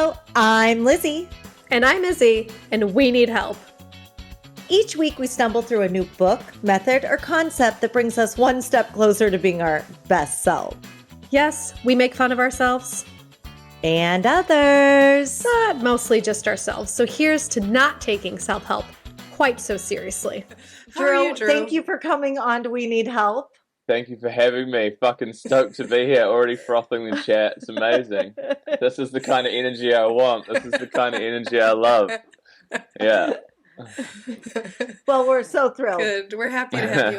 Hello, I'm Lizzy. And I'm Izzy, and we need help. Each week we stumble through a new book, method, or concept that brings us one step closer to being our best self. Yes, we make fun of ourselves. And others. But mostly just ourselves. So here's to not taking self-help quite so seriously. Drew, thank you for coming on to We Need Help. Thank you for having me. Fucking stoked to be here. Already frothing the chat. It's amazing. This is the kind of energy I want. This is the kind of energy I love. Yeah. Well, we're so thrilled. Good. We're happy to have you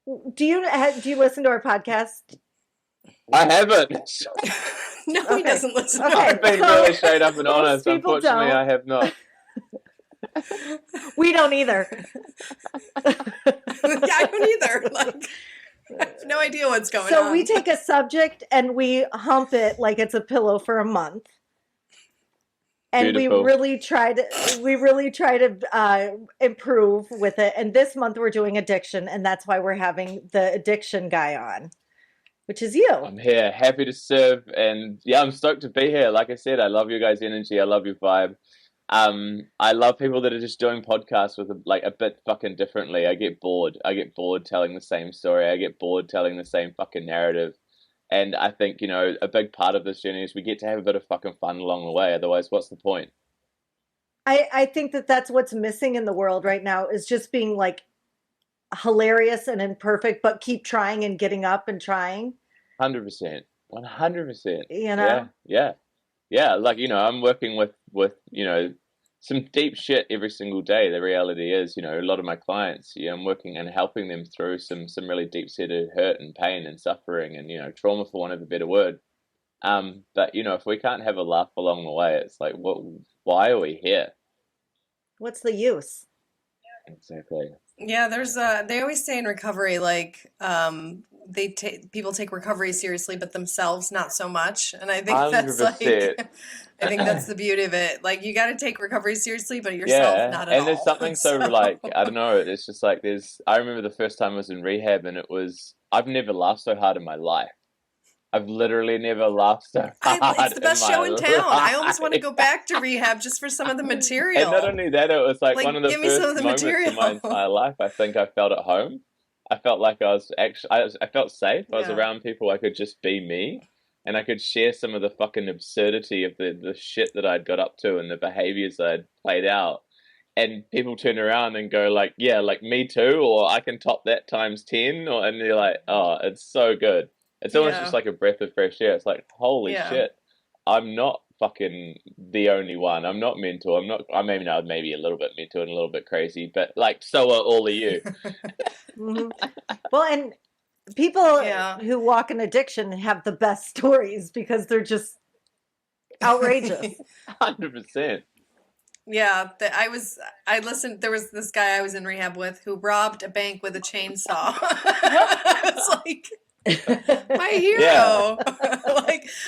on. Do you listen to our podcast? I haven't. No, Okay. he doesndon't listen. Okay. I've been really straight up and honest. people Unfortunately, don't. I have not. We don't either. Yeah, I don't either. Like, I have no idea what's going on. So we take a subject and we hump it like it's a pillow for a month. And Beautiful. we really try to improve with it. And this month we're doing addiction, and that's why we're having the addiction guy on, which is you. I'm here, happy to serve, and yeah, I'm stoked to be here. Like I said, I love your guys' energy. I love your vibe. I love people that are just doing podcasts with a bit fucking differently. I get bored. Telling the same story. I get bored telling the same fucking narrative. And I think, a big part of this journey is we get to have a bit of fucking fun along the way. Otherwise, what's the point? I think that's what's missing in the world right now is just being like hilarious and imperfect, but keep trying and getting up and trying. 100%. 100%. You know? Yeah. Like, I'm working with some deep shit every single day. The reality is, a lot of my clients, I'm working and helping them through some really deep-seated hurt and pain and suffering and, trauma, for want of a better word. But, if we can't have a laugh along the way, it's like, why are we here? What's the use? Exactly. Yeah, there's they always say in recovery, like, people take recovery seriously, but themselves not so much. And I think that's 100%. I think that's the beauty of it. Like, you got to take recovery seriously, but yourself not at all. And there's something so like, I don't know, it's just like I remember the first time I was in rehab and I've never laughed so hard in my life. I've literally never laughed so hard. It's the best show in town. I almost want to go back to rehab just for some of the material. And not only that, it was like one of the give me some first of the moments material. in my entire life I think I felt at home. I felt like I felt safe. I was around people I could just be me. And I could share some of the fucking absurdity of the shit that I'd got up to and the behaviors I'd played out. And people turn around and go like, yeah, like me too, or I can top that times 10. And you're like, oh, it's so good. It's almost just like a breath of fresh air. It's like, holy shit, I'm not fucking the only one. I'm not mental. Maybe a little bit mental and a little bit crazy, but like, so are all of you. Mm-hmm. Well, and people who walk in addiction have the best stories because they're just outrageous. 100%. Yeah, I listened, there was this guy I was in rehab with who robbed a bank with a chainsaw. It's like, my hero.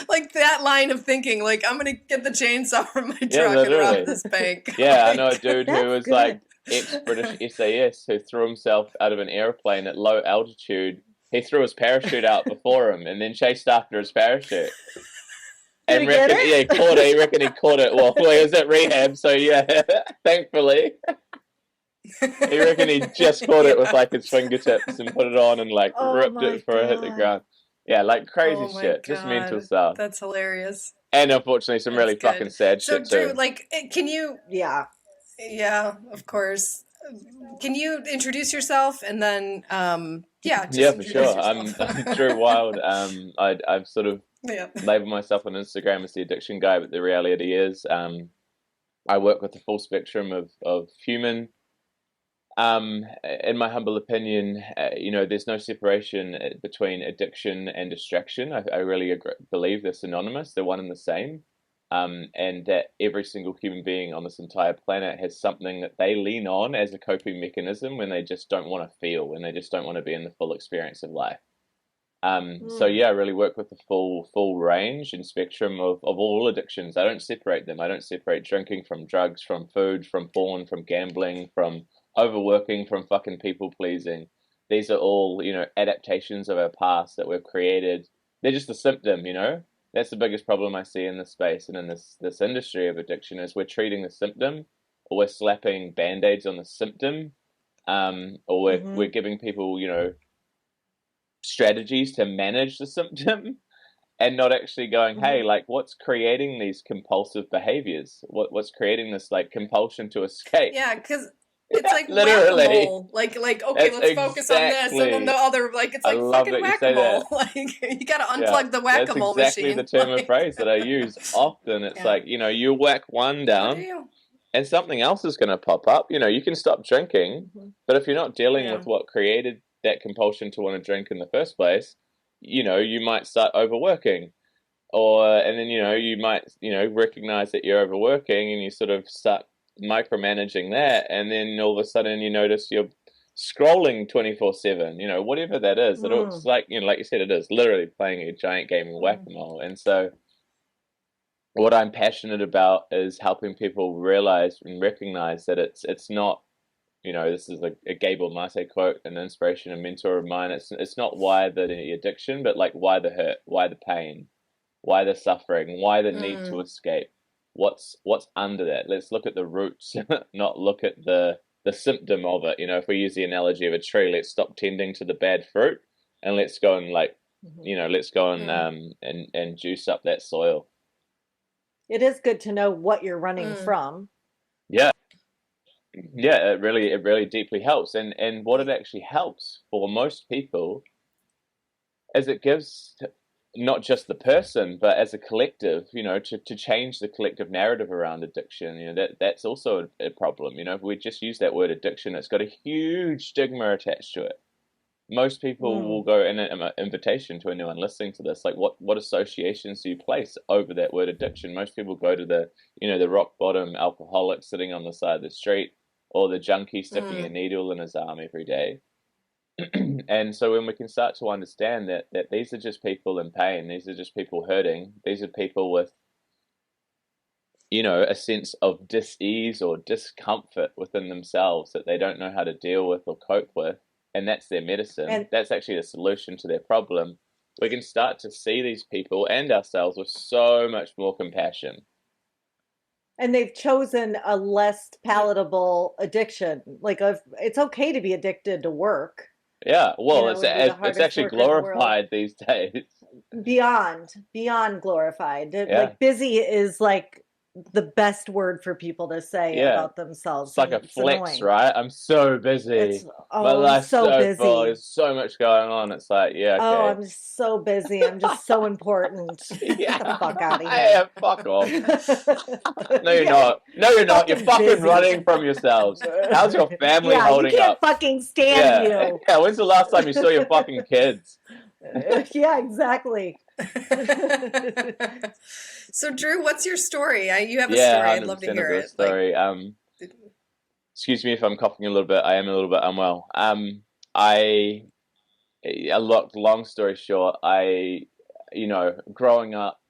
like that line of thinking, like, I'm gonna get the chainsaw from my truck and rob this bank. Yeah, I know a dude who was like ex-British SAS who threw himself out of an airplane at low altitude. He threw his parachute out before him and then chased after his parachute. And he caught it. He reckoned he caught it. Well, he was at rehab, so yeah, thankfully. He reckoned he just caught it with like his fingertips and put it on and like ripped it before it hit the ground. Yeah, like crazy shit. Just mental stuff. That's hilarious. And unfortunately some really fucking sad shit too. Drew, like, can you... Yeah, of course. Can you introduce yourself and then for sure. I'm Drew Wild. I've sort of labeled myself on Instagram as the addiction guy, but the reality is I work with the full spectrum of human. In my humble opinion, there's no separation between addiction and distraction. I really believe they're synonymous. They're one and the same. And that every single human being on this entire planet has something that they lean on as a coping mechanism when they just don't want to feel, when they just don't want to be in the full experience of life. So yeah, I really work with the full range and spectrum of all addictions. I don't separate them. I don't separate drinking from drugs, from food, from porn, from gambling, from overworking, from fucking people pleasing. These are all, adaptations of our past that we've created. They're just a symptom, That's the biggest problem I see in this space and in this industry of addiction is we're treating the symptom, or we're slapping band-aids on the symptom, or we're giving people, you know, strategies to manage the symptom, and not actually going, hey, like, what's creating these compulsive behaviors? What's creating this like compulsion to escape? Yeah, because it's like Literally. whack-a-mole. Like okay, That's let's focus on this, and then the other, like, it's I like love fucking that you say whack-a-mole. that. Like, you gotta unplug the That's whack-a-mole exactly machine. the term Like, of phrase that I use often. It's like, you know, you whack one how do down you? and something else is going to pop up. You know, you can stop drinking, but if you're not dealing with what created that compulsion to want to drink in the first place, you know, you might start overworking. And then, you know, you might, you know, recognize that you're overworking and you sort of start micromanaging that. And then all of a sudden you notice you're scrolling 24/7, you know, whatever that is. It's like, you know, like you said, it is literally playing a giant game of whack-a-mole. And so what I'm passionate about is helping people realize and recognize that it's not, you know, this is a Gabor Mate quote, an inspiration and mentor of mine. It's not why the addiction, but like why the hurt, why the pain, why the suffering, why the need to escape. What's under that? Let's look at the roots, not look at the symptom of it. You know, if we use the analogy of a tree, let's stop tending to the bad fruit and let's go and like, you know, let's go and juice up that soil. It is good to know what you're running from. Yeah. Yeah, it really deeply helps. And what it actually helps for most people is it gives not just the person, but as a collective, you know, to change the collective narrative around addiction. You know, that's also a problem. You know, if we just use that word addiction, it's got a huge stigma attached to it. Most people will go in an invitation to anyone listening to this, like what associations do you place over that word addiction? Most people go to the, you know, the rock bottom alcoholic sitting on the side of the street, or the junkie sticking a needle in his arm every day. And so when we can start to understand that these are just people in pain, these are just people hurting, these are people with, you know, a sense of dis-ease or discomfort within themselves that they don't know how to deal with or cope with, and that's their medicine, and that's actually the solution to their problem, we can start to see these people and ourselves with so much more compassion. And they've chosen a less palatable addiction. Like, it's okay to be addicted to work. Yeah, well, you know, it's actually glorified these days. Beyond glorified. Like, busy is like the best word for people to say about themselves. It's like a flex, annoying. Right? I'm so busy. My life's so busy. Full. There's so much going on. It's like, okay. Oh, I'm so busy. I'm just so important. Get the fuck out of here. Yeah, fuck off. No, you're not. No, you're not. You're fucking running from yourselves. How's your family holding up? You can't fucking stand you. Yeah, when's the last time you saw your fucking kids? Yeah, exactly. So, Drew, what's your story? You have a story. I'd love to hear it. Story. Excuse me if I'm coughing a little bit. I am a little bit unwell. Long story short, you know, growing up,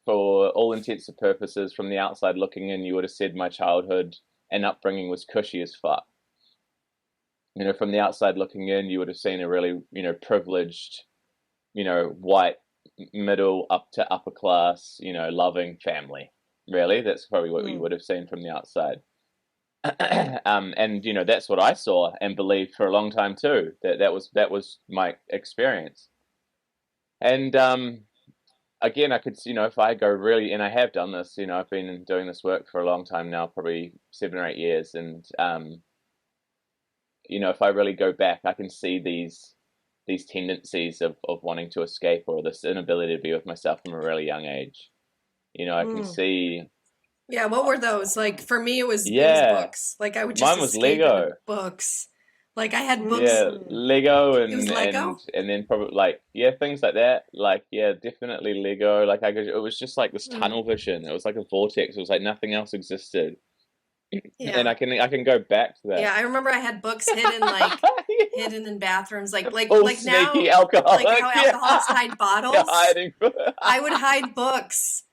for all intents and purposes, from the outside looking in, you would have said my childhood and upbringing was cushy as fuck. You know, from the outside looking in, you would have seen a really, you know, privileged, you know, white, middle up to upper class, you know, loving family. Really, that's probably what you would have seen from the outside. And you know, that's what I saw and believed for a long time too. That was my experience. And again, I could, you know, if I go really, and I have done this, you know, I've been doing this work for a long time now, probably 7 or 8 years, and you know, if I really go back, I can see these tendencies of wanting to escape, or this inability to be with myself from a really young age. You know, I can see. Yeah, what were those? Like, for me, it was books. Like, I would just mine was Lego books. Like, I had books. Yeah, Lego and it was Lego? and then probably like things like that. Like definitely Lego. Like it was just like this tunnel vision. It was like a vortex. It was like nothing else existed. Yeah. And I can go back to that. Yeah, I remember I had books hidden hidden in bathrooms, like now, alcoholic. like how alcoholics hide bottles. Yeah, hiding. I would hide books,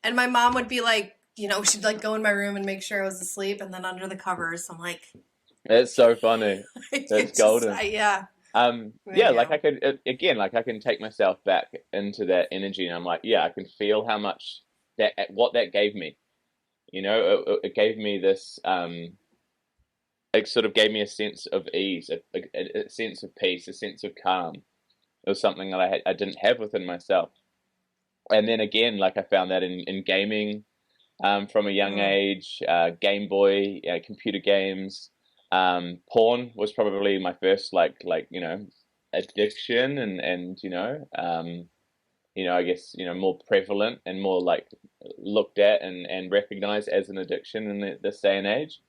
and my mom would be like, you know, she'd like go in my room and make sure I was asleep, and then under the covers, I'm like, it's so funny. That's golden. Yeah. Yeah, like I could again, like I can take myself back into that energy, and I'm like, yeah, I can feel how much what that gave me. You know, it gave me this. It sort of gave me a sense of ease, a sense of peace, a sense of calm. It was something that I didn't have within myself. And then again, like I found that in gaming, from a young age, Game Boy, computer games, porn was probably my first addiction, and I guess more prevalent and more like looked at and recognized as an addiction in this day and age.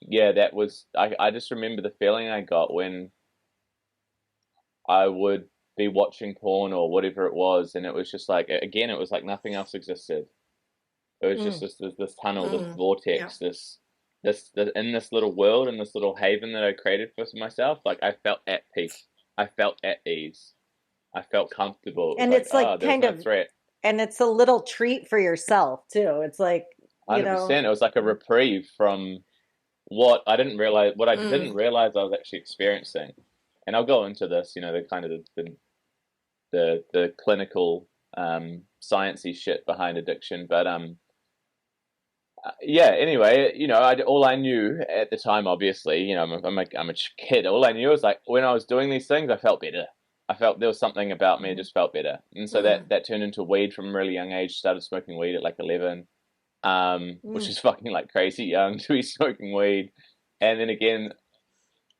Yeah, that was I just remember the feeling I got when I would be watching porn or whatever it was, and it was just like again, it was like nothing else existed. It was just this tunnel, this vortex, this in this little world, in this little haven that I created for myself. Like I felt at peace, I felt at ease, I felt comfortable. And it's like kind of threat. And it's a little treat for yourself too. It's like, 100%. It was like a reprieve from what I didn't realize, I was actually experiencing. And I'll go into this, the kind of the clinical sciencey shit behind addiction, but yeah. Anyway, all I knew at the time, obviously, I'm a kid. All I knew was like when I was doing these things, I felt better. I felt there was something about me that just felt better, and so that turned into weed from a really young age. Started smoking weed at like 11, which is fucking like crazy young to be smoking weed. And then again,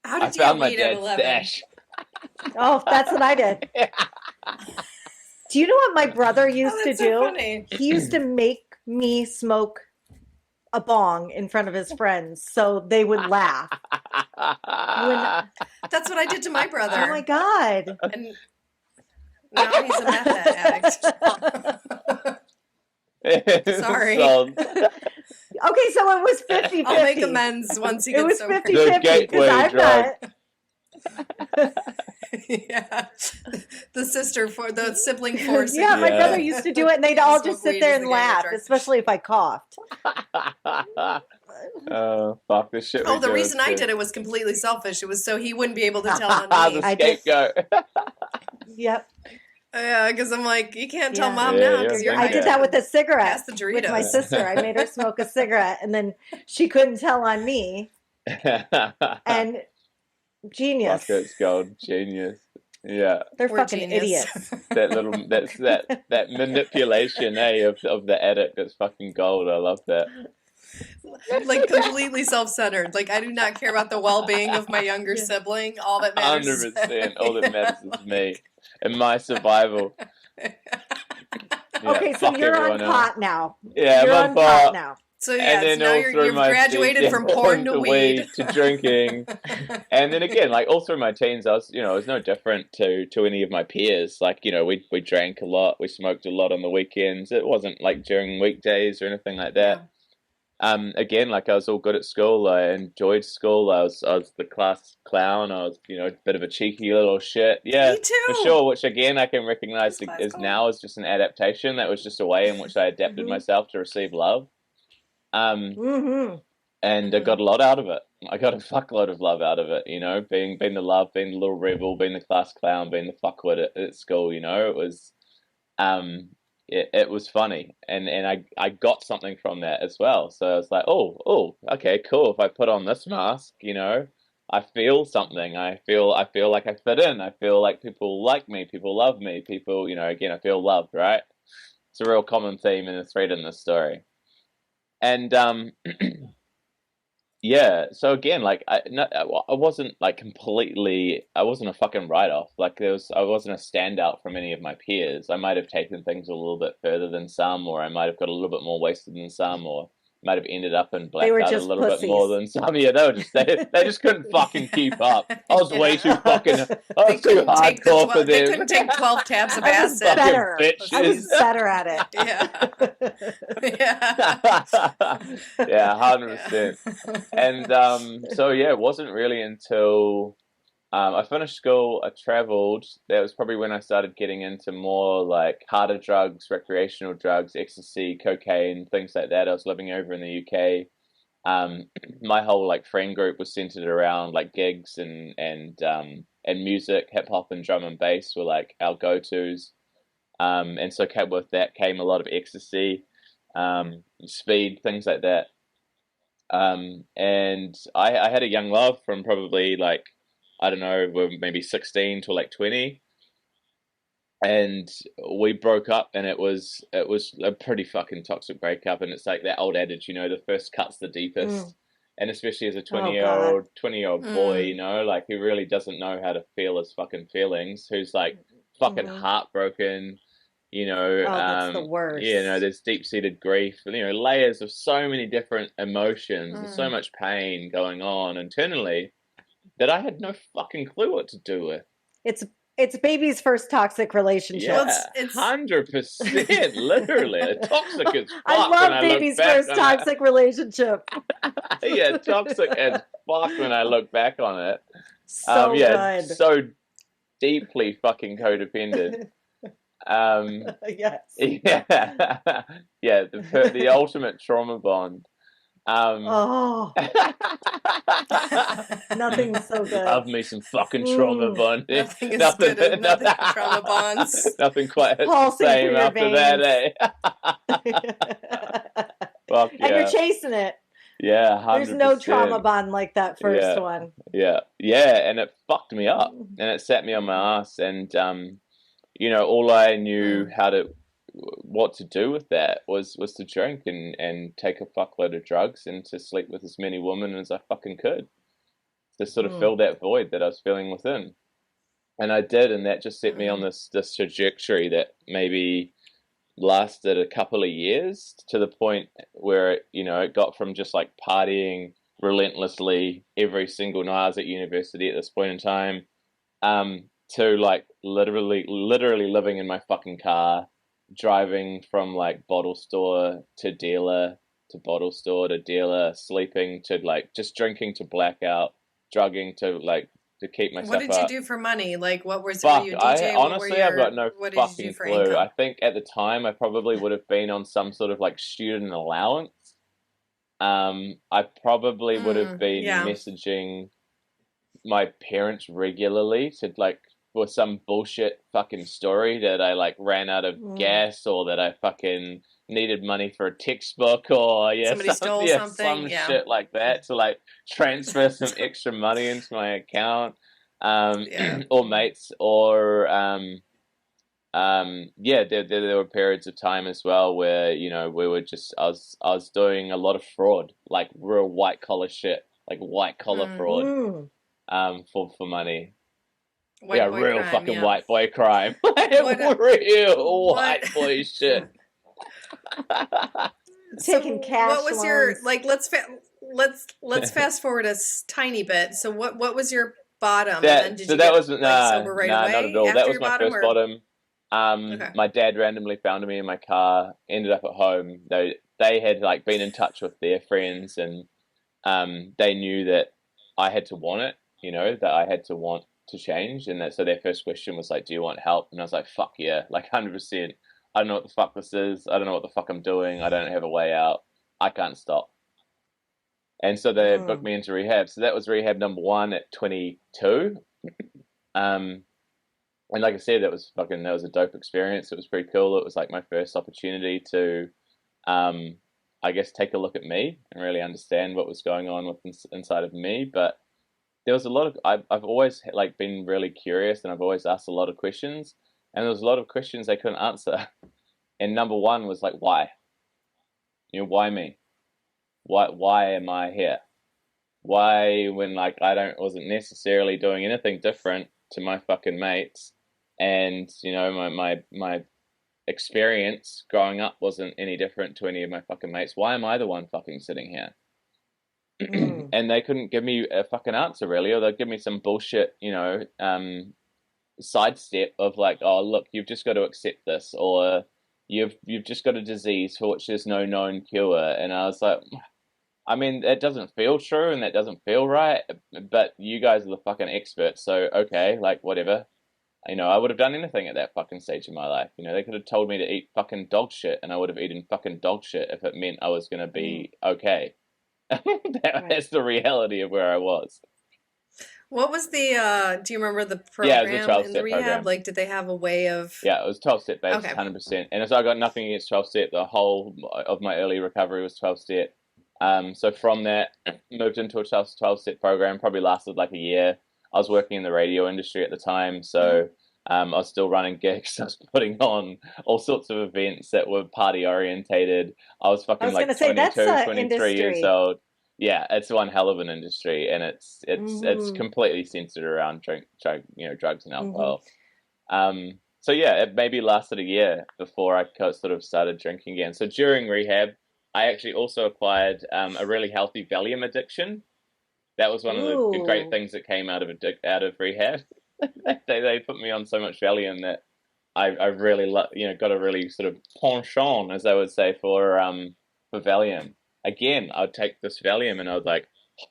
how did I found my dad's stash. Oh, that's what I did. Do you know what my brother used to do? Funny. He used to make me smoke a bong in front of his friends so they would laugh. That's what I did to my brother. Oh my God. And now he's a meth addict. Sorry. Okay, so it was 50-50. I'll make amends once he gets sober. It was 50-50 because I'm not. Yeah, the sibling force. Yeah, my brother used to do it, and they'd all just sit there and laugh, especially if I coughed. Oh, fuck this shit. Oh, the reason I did it was completely selfish. It was so he wouldn't be able to tell on me. The scapegoat. Yep. Yeah, because I'm like, you can't tell mom now because you're. I did that with a cigarette. Pass the Doritos. With my sister. I made her smoke a cigarette, and then she couldn't tell on me. And genius. Fuck, it's gold. Genius. Yeah. They're fucking idiots. That manipulation, of the addict. That's fucking gold. I love that. Like completely self-centered. Like I do not care about the well-being of my younger sibling. All that matters. 100%. All that matters is me and my survival. Yeah, okay, so you're on pot now. Yeah, you're I'm on pot now. So yeah, so now you've graduated from porn to weed to drinking, and then again, like all through my teens, I was no different to any of my peers. Like we drank a lot, we smoked a lot on the weekends. It wasn't like during weekdays or anything like that. Yeah. Again, like I was all good at school. I enjoyed school. I was the class clown. I was a bit of a cheeky little shit. Yeah, me too. For sure. Which again, I can recognize now as just an adaptation. That was just a way in which I adapted myself to receive love. And I got a lot out of it. I got a fuckload of love out of it, being the love, being the little rebel, being the class clown, being the fuckwit at school, it was it was funny, and I got something from that as well. So I was like, oh, okay, cool. If I put on this mask, I feel something. I feel like I fit in. I feel like people like me, people love me, people, again, I feel loved, right? It's a real common theme and a thread in this story. And yeah, so again, like I wasn't like completely, I wasn't a fucking write-off. Like I wasn't a standout from any of my peers. I might have taken things a little bit further than some, or I might have got a little bit more wasted than some, or might have ended up in blacked out a little bit more than some. Yeah, they just couldn't fucking keep up. I was way too fucking, I was too hardcore for them. They couldn't take 12 tabs of acid. I was better at it. Yeah, 100%. And so yeah, it wasn't really until I finished school, I traveled. That was probably when I started getting into more like harder drugs, recreational drugs, ecstasy, cocaine, things like that. I was living over in the UK. My whole like friend group was centered around like gigs and music. Hip hop and drum and bass were like our go-tos. And so with that came a lot of ecstasy, speed, things like that. And I had a young love from probably like, I don't know, maybe 16 to like 20. And we broke up, and it was a pretty fucking toxic breakup. And it's like that old adage, you know, the first cut's the deepest. And especially as a 20-year-old boy, you know, like who really doesn't know how to feel his fucking feelings, who's like fucking heartbroken, you know, that's the worst. you know, there's deep-seated grief, you know, layers of so many different emotions and so much pain going on internally that I had no fucking clue what to do with. It's baby's first toxic relationship. Yeah, it's 100%, literally. Toxic as fuck. I love baby's first toxic relationship. Yeah, toxic as fuck when I look back on it. So good. So deeply fucking codependent. Yes. Yeah, yeah, the ultimate trauma bond. Nothing's so good. Love me some fucking trauma bond. Nothing is good as nothing trauma bonds. Nothing quite the same after that, Fuck yeah. And you're chasing it. Yeah, 100%. There's no trauma bond like that first one. Yeah, and it fucked me up, and it set me on my ass, and you know, all I knew what to do with that was to drink and take a fuckload of drugs and to sleep with as many women as I fucking could to sort of fill that void that I was feeling within. And I did, and that just set me on this trajectory that maybe lasted a couple of years, to the point where it got from just like partying relentlessly every single night. I was at university at this point in time, to like literally living in my fucking car, driving from like bottle store to dealer to bottle store to dealer, sleeping to like just drinking to blackout, drugging to like to keep myself up. What did you do for money? Like, what was Fuck, were you a DJ? Honestly, I've got no fucking clue. Income? I think at the time I probably would have been on some sort of like student allowance. I probably would have been messaging my parents regularly to like for some bullshit fucking story that I like ran out of gas, or that I fucking needed money for a textbook, or somebody stole something, some shit like that, to like transfer some extra money into my account, or mates, or there were periods of time as well where we were just I was doing a lot of fraud, like real white collar shit, like white collar fraud, for money. Real crime, fucking white boy crime. Real white boy shit. Taking cash. What was loans. your like? Let's fast forward a tiny bit. So what was your bottom? That was sober right away? Not at all. That was my first bottom. My dad randomly found me in my car. Ended up at home. They had like been in touch with their friends, and they knew that I had to want it. That I had to want to change, and so their first question was like, do you want help? And I was like, fuck yeah, like 100%. I don't know what the fuck this is. I don't know what the fuck I'm doing. I don't have a way out. I can't stop. And so they booked me into rehab. So that was rehab number 1 at 22. And like I said, that was a dope experience. It was pretty cool. It was like my first opportunity to I guess take a look at me and really understand what was going on inside of me. But there was a lot of I've always like been really curious, and I've always asked a lot of questions, and there was a lot of questions I couldn't answer. And number 1 was like, why? Why me? Why am I here? Why, when like I wasn't necessarily doing anything different to my fucking mates, and my experience growing up wasn't any different to any of my fucking mates. Why am I the one fucking sitting here? And they couldn't give me a fucking answer, really, or they'd give me some bullshit, sidestep of like, oh look, you've just got to accept this, or you've just got a disease for which there's no known cure. And I was like, I mean, that doesn't feel true, and that doesn't feel right, but you guys are the fucking experts, so okay, like whatever. I would have done anything at that fucking stage of my life. They could have told me to eat fucking dog shit, and I would have eaten fucking dog shit if it meant I was going to be okay. That's the reality of where I was. What was the, do you remember the Yeah, it was a program in the 12-step rehab? program. Like, did they have a way of... Yeah, it was 12-step based, Okay. 100%. And so I got nothing against 12-step. The whole of my early recovery was 12-step. So from that, moved into a 12-step program, probably lasted like a year. I was working in the radio industry at the time, so I was still running gigs. I was putting on all sorts of events that were party orientated. I was I fucking was like gonna say that's 22, a 23 years industry. old. Yeah, it's one hell of an industry, and it's completely centered around drugs and alcohol. So yeah, it maybe lasted a year before I sort of started drinking again. So during rehab, I actually also acquired a really healthy Valium addiction. That was one of the great Ooh. things that came out of rehab. They put me on so much Valium that I really got a really sort of penchant, as I would say, for Valium. Again, I'd take this Valium and I was like,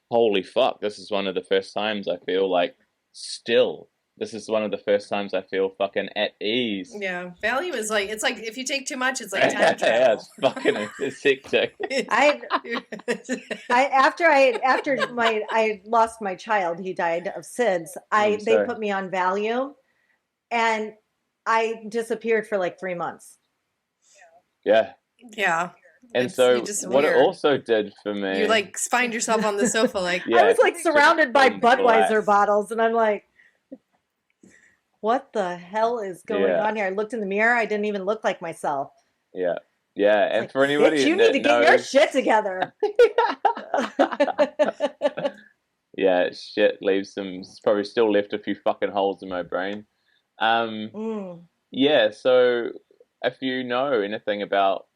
holy fuck, this is one of the first times I feel like still. This is one of the first times I feel fucking at ease. Yeah, Valium is like, it's like if you take too much, it's like time travel. Yeah, it's fucking hectic. After I lost my child, he died of SIDS. They put me on Valium, and I disappeared for like 3 months. Yeah. Yeah. And so what it also did for me, you like find yourself on the sofa like I was like surrounded by Budweiser bottles, and I'm like, what the hell is going on here? I looked in the mirror, I didn't even look like myself. Yeah. And like, for anybody bitch, you need to get your shit together. Yeah, shit leaves probably still left a few fucking holes in my brain. Yeah, so if you know anything about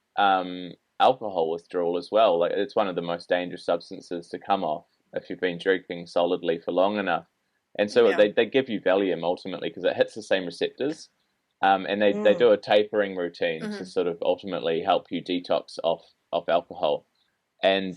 alcohol withdrawal as well, like it's one of the most dangerous substances to come off if you've been drinking solidly for long enough. And so they give you Valium ultimately because it hits the same receptors. And they do a tapering routine to sort of ultimately help you detox off alcohol. And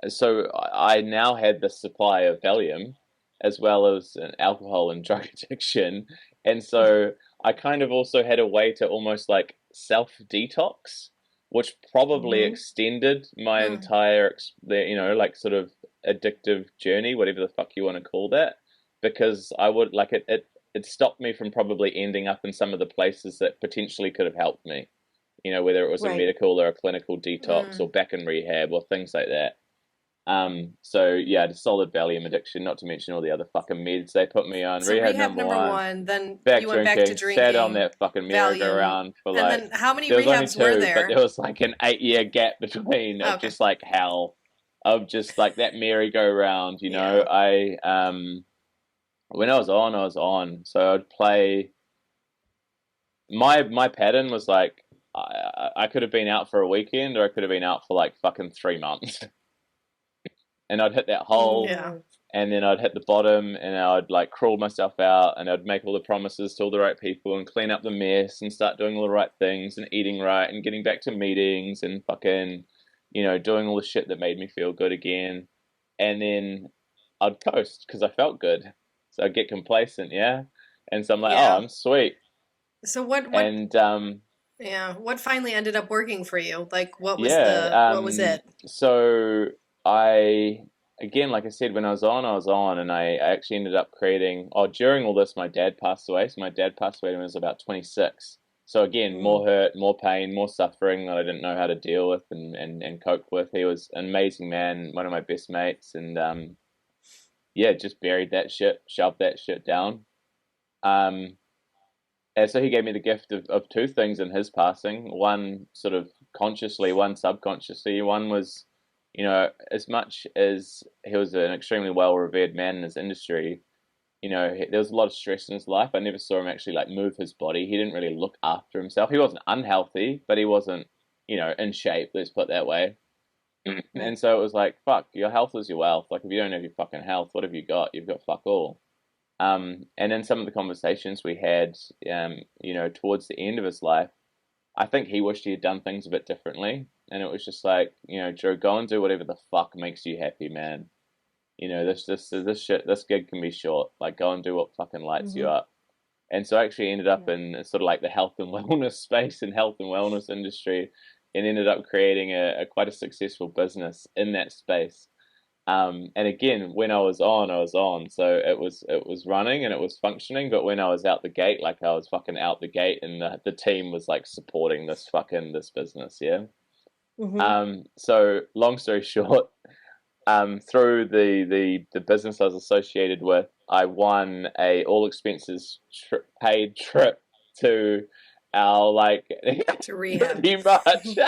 so I now had this supply of Valium as well as an alcohol and drug addiction. And so I kind of also had a way to almost like self-detox, which probably extended my entire, like sort of addictive journey, whatever the fuck you want to call that, because I would like it stopped me from probably ending up in some of the places that potentially could have helped me, whether it was a medical or a clinical detox or back in rehab or things like that. So yeah, the solid Valium addiction, not to mention all the other fucking meds they put me on. So rehab number one, then you went back to drinking. Sat on that fucking merry-go-round for like. And then how many rehabs only two, were there? But there was like an 8-year gap between of just like hell, of just like that merry-go-round. I when I was on. So I'd play. My pattern was like I could have been out for a weekend or I could have been out for like fucking 3 months. And I'd hit that hole, and then I'd hit the bottom, and I'd like crawl myself out, and I'd make all the promises to all the right people, and clean up the mess, and start doing all the right things, and eating right, and getting back to meetings, and fucking, doing all the shit that made me feel good again. And then I'd coast because I felt good, so I'd get complacent, and so I'm like, oh, I'm sweet. So what? And what finally ended up working for you? Like, what was what was it? So again, like I said, when I was on, and I actually ended up creating, during all this, my dad passed away. So my dad passed away when I was about 26. So again, more hurt, more pain, more suffering that I didn't know how to deal with and cope with. He was an amazing man, one of my best mates, and just buried that shit, shoved that shit down. And so he gave me the gift of two things in his passing. One sort of consciously, one subconsciously. One was, as much as he was an extremely well-revered man in his industry, there was a lot of stress in his life. I never saw him actually like move his body. He didn't really look after himself. He wasn't unhealthy, but he wasn't, in shape, let's put it that way. And so it was like, fuck, your health is your wealth. Like, if you don't have your fucking health, what have you got? You've got fuck all. And in some of the conversations we had, towards the end of his life, I think he wished he had done things a bit differently. And it was just like, Drew, go and do whatever the fuck makes you happy, man. This gig can be short. Like, go and do what fucking lights you up. And so I actually ended up in sort of like the health and wellness space and health and wellness industry, and ended up creating a quite a successful business in that space. And again, when I was on, so it was running and it was functioning. But when I was out the gate, like I was fucking out the gate, and the team was like supporting this business, yeah. So long story short, through the business I was associated with, I won a all expenses paid trip to our like To rehab. pretty much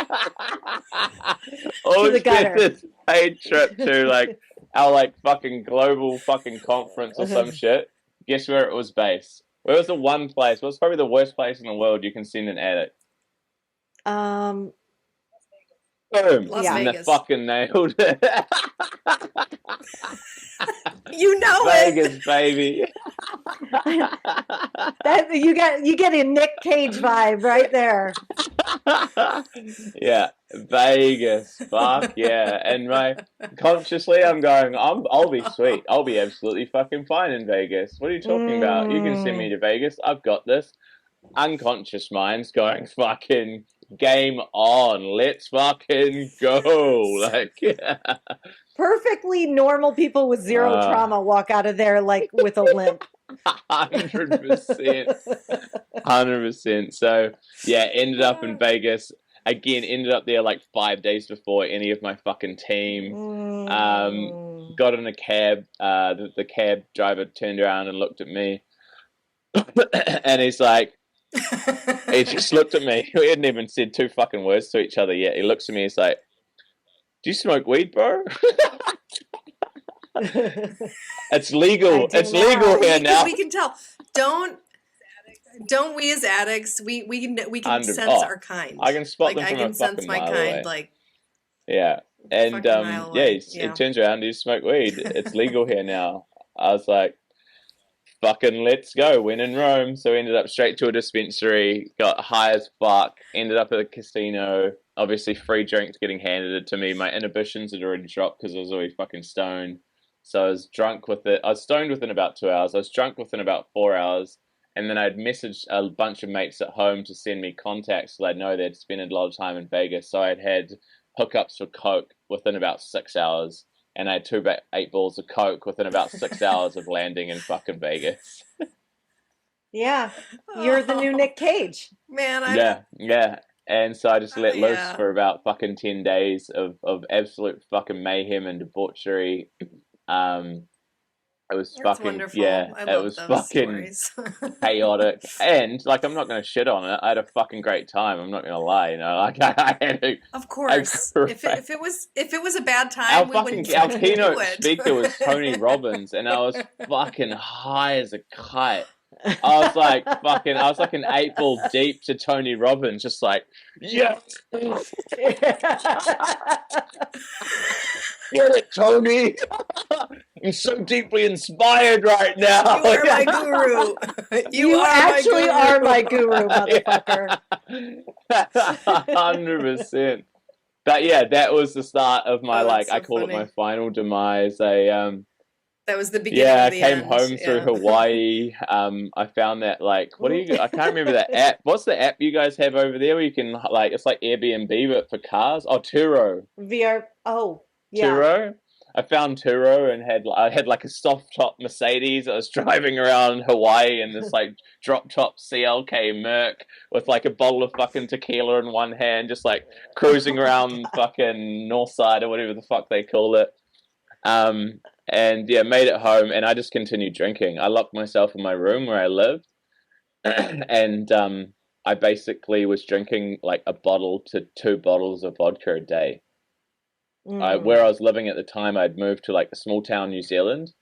all To the gutter. expenses paid trip to like our like fucking global fucking conference or some shit. Guess where it was based? Where was the one place? What's probably the worst place in the world you can send an addict? Boom. Las And they Vegas. fucking nailed it. You know Vegas, it. baby. That you get a Nick Cage vibe right there. Yeah, Vegas. Fuck yeah. And consciously I'm going, I'll be sweet. I'll be absolutely fucking fine in Vegas. What are you talking about? You can send me to Vegas. I've got this. Unconscious mind's going fucking game on. Let's fucking go. Like Perfectly normal people with zero trauma walk out of there like with a limp. 100%. 100%. So yeah, ended up in Vegas. Again, ended up there like 5 days before any of my fucking team. Got in a cab. The cab driver turned around and looked at me. And he's like, he just looked at me. We hadn't even said two fucking words to each other yet. He looks at me. He's like, "Do you smoke weed, bro?" It's legal. It's legal here now. We can tell. Don't we as addicts? We can sense our kind. I can spot them I from can a sense fucking my mile kind. away. Like yeah, and he turns around. Do you smoke weed? It's legal here now. I was like, fucking let's go. When in Rome. So we ended up straight to a dispensary, got high as fuck, ended up at a casino. Obviously free drinks getting handed to me. My inhibitions had already dropped because I was already fucking stoned. So I was drunk with it. I was stoned within about 2 hours. I was drunk within about 4 hours. And then I'd messaged a bunch of mates at home to send me contacts so I'd know they'd spent a lot of time in Vegas. So I'd had hookups for coke within about 6 hours. And I had 8 balls of coke within about 6 hours of landing in fucking Vegas. Yeah, you're the new Nick Cage. Man, yeah. And so I just let loose for about fucking 10 days of absolute fucking mayhem and debauchery. It was fucking wonderful. it was fucking chaotic, and like I'm not gonna shit on it. I had a fucking great time. I'm not gonna lie, you know. Like I had of course. If it was a bad time, our keynote speaker was Tony Robbins, and I was fucking high as a kite. I was like an 8 ball deep to Tony Robbins, just like yes. Get it, Tony. I'm so deeply inspired right now. You are my guru. You actually are my guru, motherfucker. 100%. But yeah, that was the start of my I call it my final demise. That was the beginning. Yeah, I came home through Hawaii. I found that I can't remember that app. What's the app you guys have over there where you can it's like Airbnb but for cars? Oh, Turo. VR. Oh, yeah. Turo. I found Turo and I had like a soft top Mercedes. I was driving around Hawaii in this like drop top CLK Merc with like a bottle of fucking tequila in one hand, just like cruising around fucking Northside or whatever the fuck they call it. And yeah, made it home and I just continued drinking. I locked myself in my room where I lived and I basically was drinking like a bottle to 2 bottles of vodka a day. Where I was living at the time, I'd moved to like a small town, New Zealand,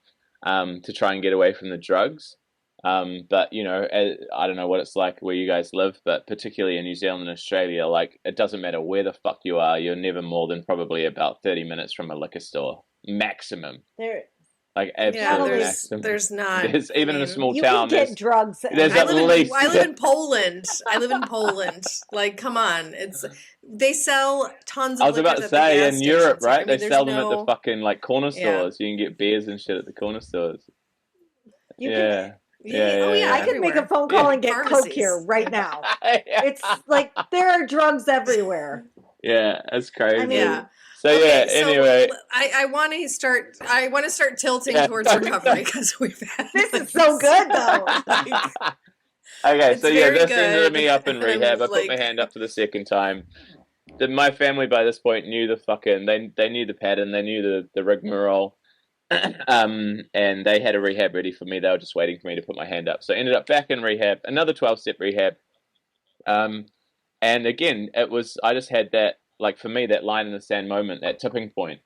to try and get away from the drugs. But you know, I don't know what it's like where you guys live, but particularly in New Zealand and Australia, like it doesn't matter where the fuck you are, you're never more than probably about 30 minutes from a liquor store, maximum. Like absolutely maximum. There's not. There's even in a small you town. You can get drugs. I live in Poland. I live in Poland. Like, come on, they sell tons of. I was about to say in Europe, right? They sell them at the fucking like corner stores. Yeah. You can get beers and shit at the corner stores. Yeah. Yeah. I can make a phone call and get Coke here right now. It's like there are drugs everywhere. Yeah, it's crazy. I mean, Yeah. So Okay, yeah, anyway. I want to start tilting Yeah, towards recovery because we've had this is so good though. Okay, It's so yeah, very this ended good. me up in And I'm rehab. I put my like, hand up for the second time. My family by this point knew the fucking they knew the pattern, they knew the rigmarole. And they had a rehab ready for me. They were just waiting for me to put my hand up. So I ended up back in rehab, another 12-step rehab. And again, I just had that, like, for me, that line in the sand moment, that tipping point.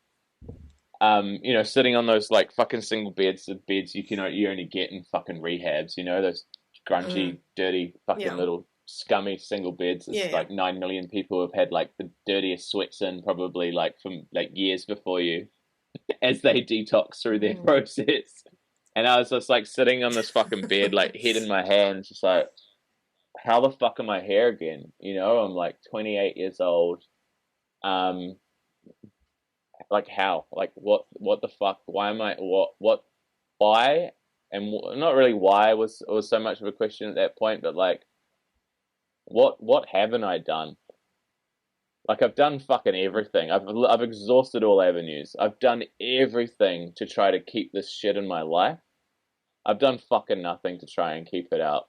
Sitting on those like fucking single beds, the beds you only get in fucking rehabs, those grungy, dirty, fucking yeah. little scummy single beds. It's Yeah. like 9 million people have had like the dirtiest sweats in probably like from like years before you as they detox through their process. And I was just like sitting on this fucking bed, like head in my hands, just like, how the fuck am I here again? I'm like 28 years old. Like how? Like what the fuck? Why am I why? And not really why was so much of a question at that point, but like what haven't I done? Like I've done fucking everything. I've exhausted all avenues. I've done everything to try to keep this shit in my life. I've done fucking nothing to try and keep it out.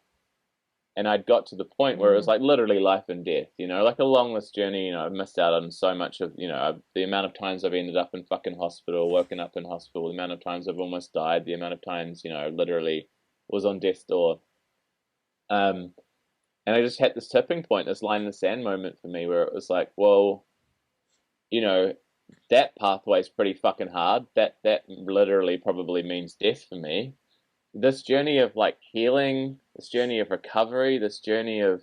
And I'd got to the point where it was like literally life and death, like a longless journey. I've missed out on so much of, the amount of times I've ended up in fucking hospital, woken up in hospital, the amount of times I've almost died, the amount of times, literally was on death's door. And I just had this tipping point, this line in the sand moment for me where it was like, well, that pathway's pretty fucking hard. That literally probably means death for me. This journey of like healing, this journey of recovery, this journey of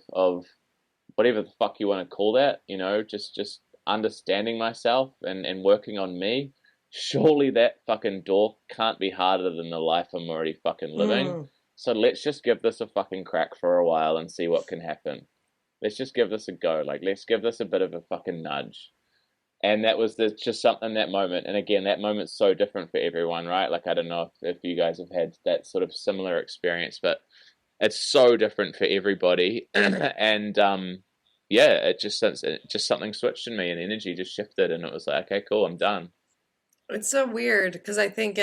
whatever the fuck you want to call that, just understanding myself and working on me. Surely that fucking door can't be harder than the life I'm already fucking living. So let's just give this a fucking crack for a while and see what can happen. Let's just give this a go. Like, let's give this a bit of a fucking nudge. And that was just something, that moment. And again, that moment's so different for everyone, right? Like, I don't know if you guys have had that sort of similar experience, but it's so different for everybody. And it just something switched in me and energy just shifted. And it was like, okay, cool, I'm done. It's so weird because I think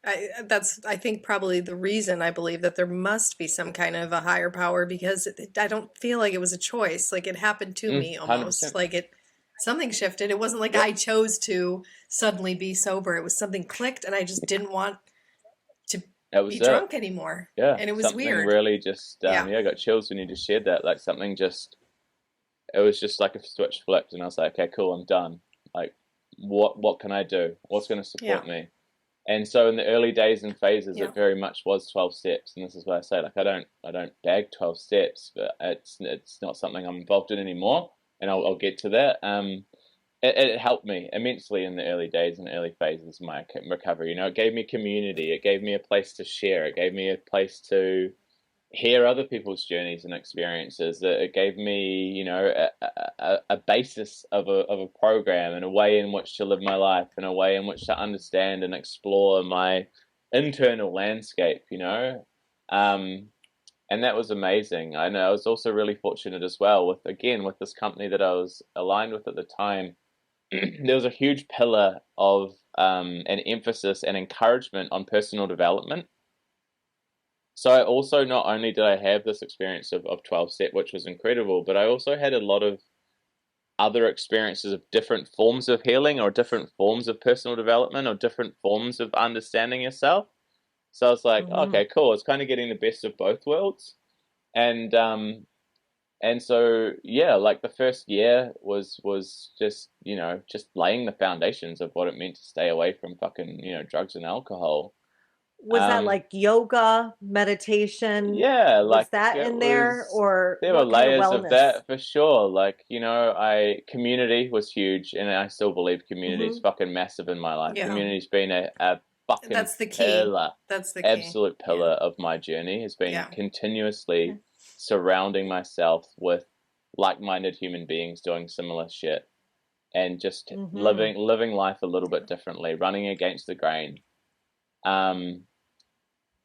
I think probably the reason I believe that there must be some kind of a higher power because I don't feel like it was a choice. Like it happened to me almost. 100%. Like something shifted. It wasn't like I chose to suddenly be sober. It was something clicked and I just didn't want to be drunk anymore. Yeah. And it was something weird. Really just, Yeah. I got chills when you just shared that. Like something just, it was just like a switch flipped and I was like, okay, cool, I'm done. Like, what can I do? What's going to support me? And so in the early days and phases, it very much was 12 steps. And this is what I say, like, I don't bag 12 steps, but it's not something I'm involved in anymore. And I'll get to that. It helped me immensely in the early days and early phases of my recovery. It gave me community. It gave me a place to share. It gave me a place to hear other people's journeys and experiences. It gave me, a basis of a program and a way in which to live my life and a way in which to understand and explore my internal landscape, and that was amazing. I know I was also really fortunate as well with this company that I was aligned with at the time. There was a huge pillar of an emphasis and encouragement on personal development. So I also, not only did I have this experience of 12 step, which was incredible, but I also had a lot of other experiences of different forms of healing or different forms of personal development or different forms of understanding yourself. So I was like, okay, cool. It's kind of getting the best of both worlds. And so, yeah, like the first year was just, just laying the foundations of what it meant to stay away from fucking, drugs and alcohol. Was that like yoga, meditation? Yeah, was like that in there, or there were what kind of layers of wellness? that for sure. Like, community was huge, and I still believe community is fucking massive in my life. Yeah. Community's been a fucking That's the key. pillar. That's the key. Absolute pillar of my journey has been continuously surrounding myself with like-minded human beings doing similar shit and just living life a little bit differently, running against the grain.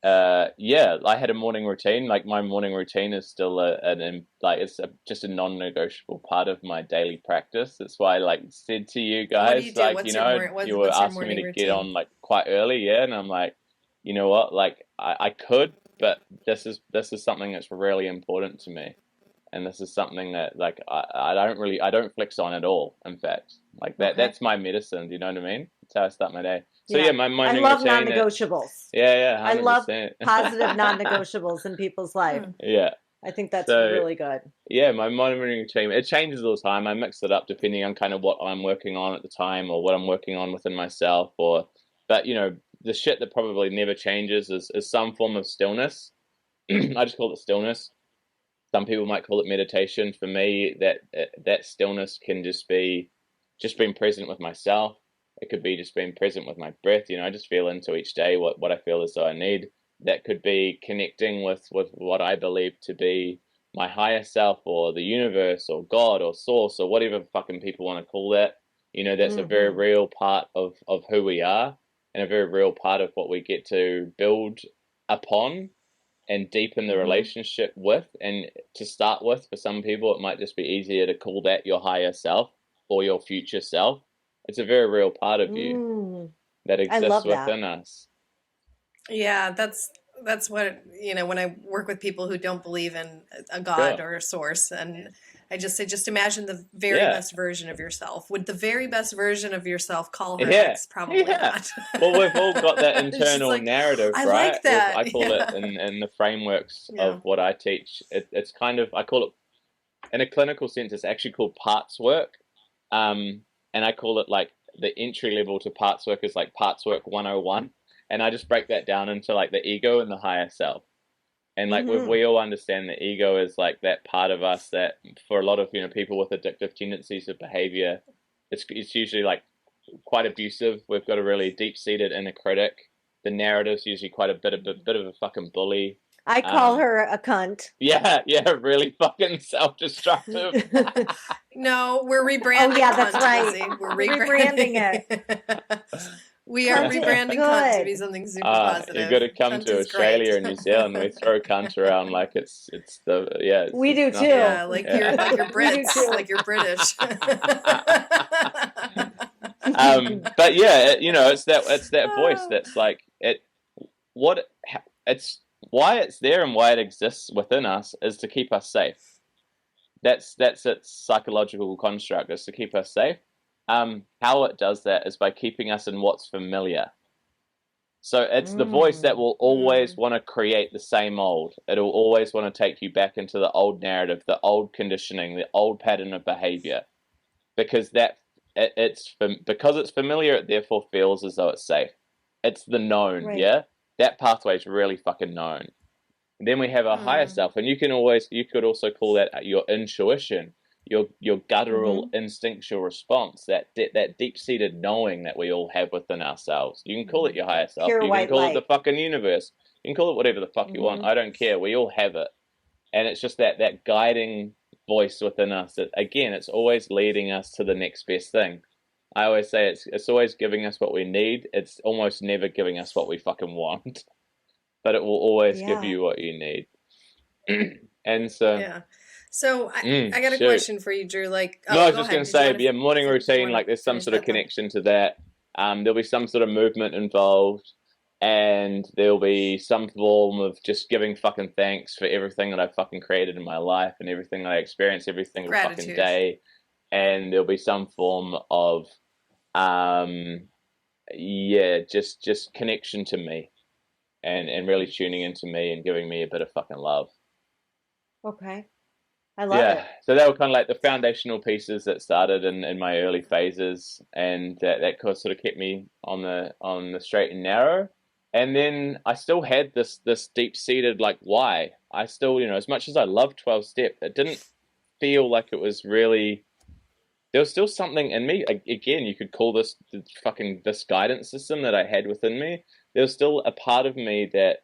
yeah, I had a morning routine. Like my morning routine is still just a non-negotiable part of my daily practice. That's why I like said to you What do you guys, do? like, What's you your know, you were what's your asking me morning to get routine? on like quite early, yeah, and I'm like, you know what, like I could, but this is something that's really important to me. And this is something that like I don't flex on at all. In fact, like Okay. that's my medicine. Do you know what I mean? That's how I start my day. So Yeah. my I morning love routine. non-negotiables. Yeah, I love 100%. positive non-negotiables in people's life. Yeah. I think that's So really good. yeah, my morning routine, it changes all the time. I mix it up depending on kind of what I'm working on at the time or what I'm working on within myself. But you know, the shit that probably never changes is some form of stillness. I just call it stillness. Some people might call it meditation. For me, that stillness can just be being present with myself. It could be just being present with my breath. You know, I just feel into each day what I feel as though I need. That could be connecting with what I believe to be my higher self or the universe or God or source or whatever fucking people want to call that. You know, that's a very real part of who we are and a very real part of what we get to build upon and deepen the relationship with. And to start with, for some people, it might just be easier to call that your higher self or your future self. It's a very real part of you that I exists love that. within us. Yeah, that's what, you know, when I work with people who don't believe in a God or a source, and I just say, just imagine the very best version of yourself. Would the very best version of yourself call her ex? Probably not. Well, we've all got that internal like, narrative, I right? like that. I call it in the frameworks of what I teach. It's kind of, I call it, in a clinical sense, it's actually called parts work. And I call it like the entry level to parts work is like parts work 101. And I just break that down into like the ego and the higher self. And like we all understand the ego is like that part of us that for a lot of, you know, people with addictive tendencies of behavior, it's usually like quite abusive. We've got a really deep-seated inner critic. The narrative's usually quite a bit of a fucking bully. I call her a cunt. Yeah, really fucking self-destructive. No, we're rebranding. Oh yeah, that's cunt, right. Lizzy. We're rebranding it. We are rebranding cunt to be something super positive. You've got to come cunt to Australia and New Zealand. We throw cunt around like it's we do too. Yeah, like you're Brits, like you're British. But yeah, you know, it's that voice that's like it's why it's there and why it exists within us is to keep us safe. That's its psychological construct, is to keep us safe. How it does that is by keeping us in what's familiar. So it's the voice that will always want to create the same old. It'll always want to take you back into the old narrative, the old conditioning, the old pattern of behavior, because because it's familiar, it therefore feels as though it's safe. It's the known, Right. yeah. That pathway is really fucking known. And then we have our higher self, and you could also call that your intuition, your guttural instinctual response, that deep-seated knowing that we all have within ourselves. You can call it your higher self. Pure You can white call light. it the fucking universe. You can call it whatever the fuck you want. I don't care. We all have it. And it's just that guiding voice within us that, again, it's always leading us to the next best thing. I always say it's always giving us what we need. It's almost never giving us what we fucking want. But it will always give you what you need. And so... Yeah. So I got a question for you, Drew. Like, no, I was just going to say, morning routine, like there's some sort of connection to that. There'll be some sort of movement involved, and there'll be some form of just giving fucking thanks for everything that I've fucking created in my life and everything that I experience every single fucking day. And there'll be some form of, just connection to me and really tuning into me and giving me a bit of fucking love. Okay. I love it. So they were kind of like the foundational pieces that started in my early phases, and that sort of kept me on the straight and narrow. And then I still had this deep-seated like why. I still, you know, as much as I loved 12-step, it didn't feel like it was really. There was still something in me. Again, you could call this this guidance system that I had within me. There was still a part of me that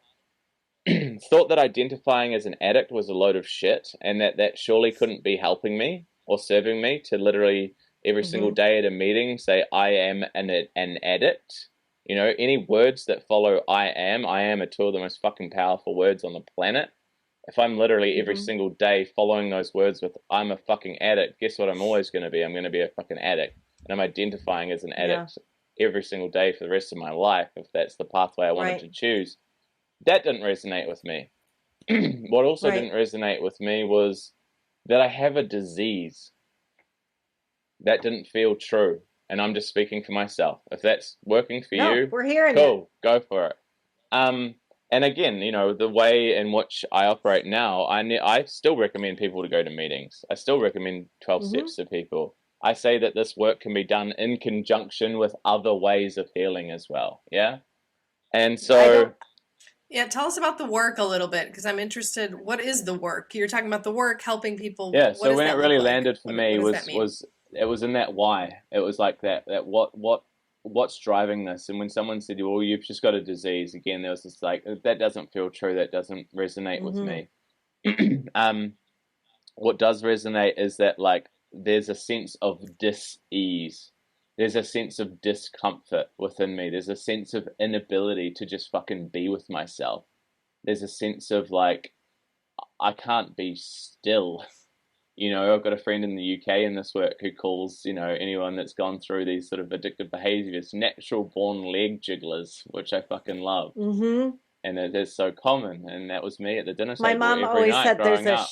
thought that identifying as an addict was a load of shit, and that surely couldn't be helping me or serving me to literally every single day at a meeting say I am an addict. You know, any words that follow I am are two of the most fucking powerful words on the planet. If I'm literally every single day following those words with I'm a fucking addict, guess what I'm always going to be? I'm going to be a fucking addict. And I'm identifying as an addict every single day for the rest of my life, if that's the pathway I wanted to choose. That didn't resonate with me. What also didn't resonate with me was that I have a disease. That didn't feel true. And I'm just speaking for myself. If that's working for you, we're hearing cool, go for it. And again, you know, the way in which I operate now, I still recommend people to go to meetings. I still recommend 12 steps to people. I say that this work can be done in conjunction with other ways of healing as well. Yeah. And so, yeah, tell us about the work a little bit, because I'm interested. What is the work? You're talking about the work, helping people. Yeah. What So when it really landed for me what was it was in that why. It was like that what's driving this? And when someone said, well, you've just got a disease, again, there was this like, that doesn't feel true. That doesn't resonate with me. What does resonate is that like there's a sense of dis-ease. There's a sense of discomfort within me. There's a sense of inability to just fucking be with myself. There's a sense of like, I can't be still. You know, I've got a friend in the UK in this work who calls, you know, anyone that's gone through these sort of addictive behaviors natural born leg jigglers, which I fucking love. And it is so common. And that was me at the dinner table My mom every always night said growing up.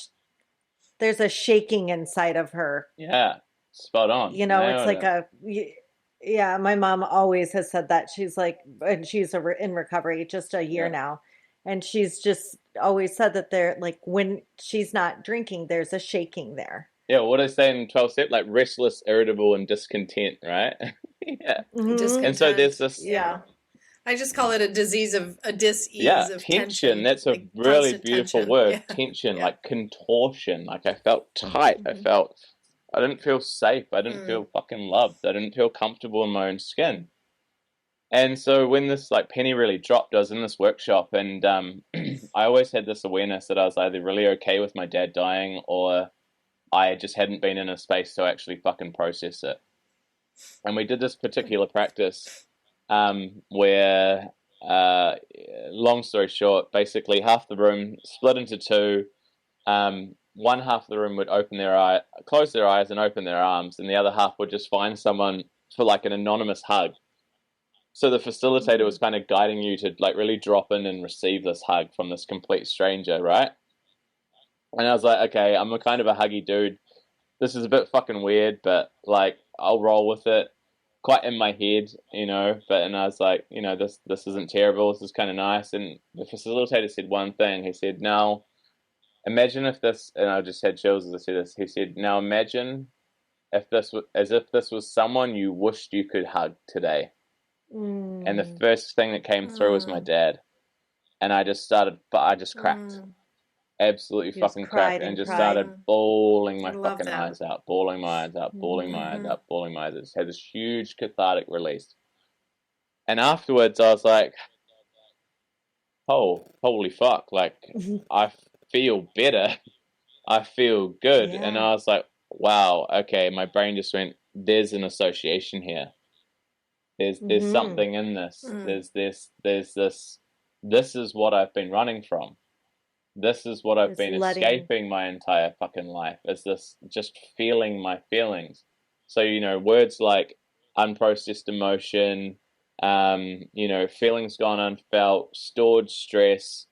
there's a shaking inside of her. Yeah, spot on. You know, it's like yeah, my mom always has said that. She's like, and she's in recovery just a year now. And she's just always said that there, like when she's not drinking, there's a shaking there. Yeah, what I say in 12 step, like restless, irritable, and discontent, right? Yeah. Discontent. And so there's this. Yeah. I just call it a disease of a dis-ease of tension. That's a like really beautiful tension. word. Tension, like contortion. Like I felt tight. I didn't feel safe. I didn't feel fucking loved. I didn't feel comfortable in my own skin. And so when this like penny really dropped, I was in this workshop, and I always had this awareness that I was either really okay with my dad dying, or I just hadn't been in a space to actually fucking process it. And we did this particular practice where, long story short, basically half the room split into two. One half of the room would close their eyes and open their arms, and the other half would just find someone for like an anonymous hug. So the facilitator was kind of guiding you to like really drop in and receive this hug from this complete stranger, right? And I was like, okay, I'm a kind of a huggy dude. This is a bit fucking weird, but like I'll roll with it. Quite in my head, you know, and I was like, you know, this isn't terrible. This is kind of nice. And the facilitator said one thing. He said, now imagine if this, and I just had chills as I said this. He said, now imagine if this was someone you wished you could hug today. And the first thing that came through was my dad. And I just cracked. Absolutely fucking cracked, and just started bawling my fucking eyes out, bawling my eyes out, bawling my eyes out, bawling my eyes out. Just had this huge cathartic release. And afterwards I was like, oh, holy fuck, like I feel better. I feel good. And I was like, wow, okay, my brain just went, there's an association here. There's something in this. There's this, this is what I've been running from. This is what I've been escaping my entire fucking life. Is this just feeling my feelings? So, you know, words like unprocessed emotion, you know, feelings gone unfelt, stored stress,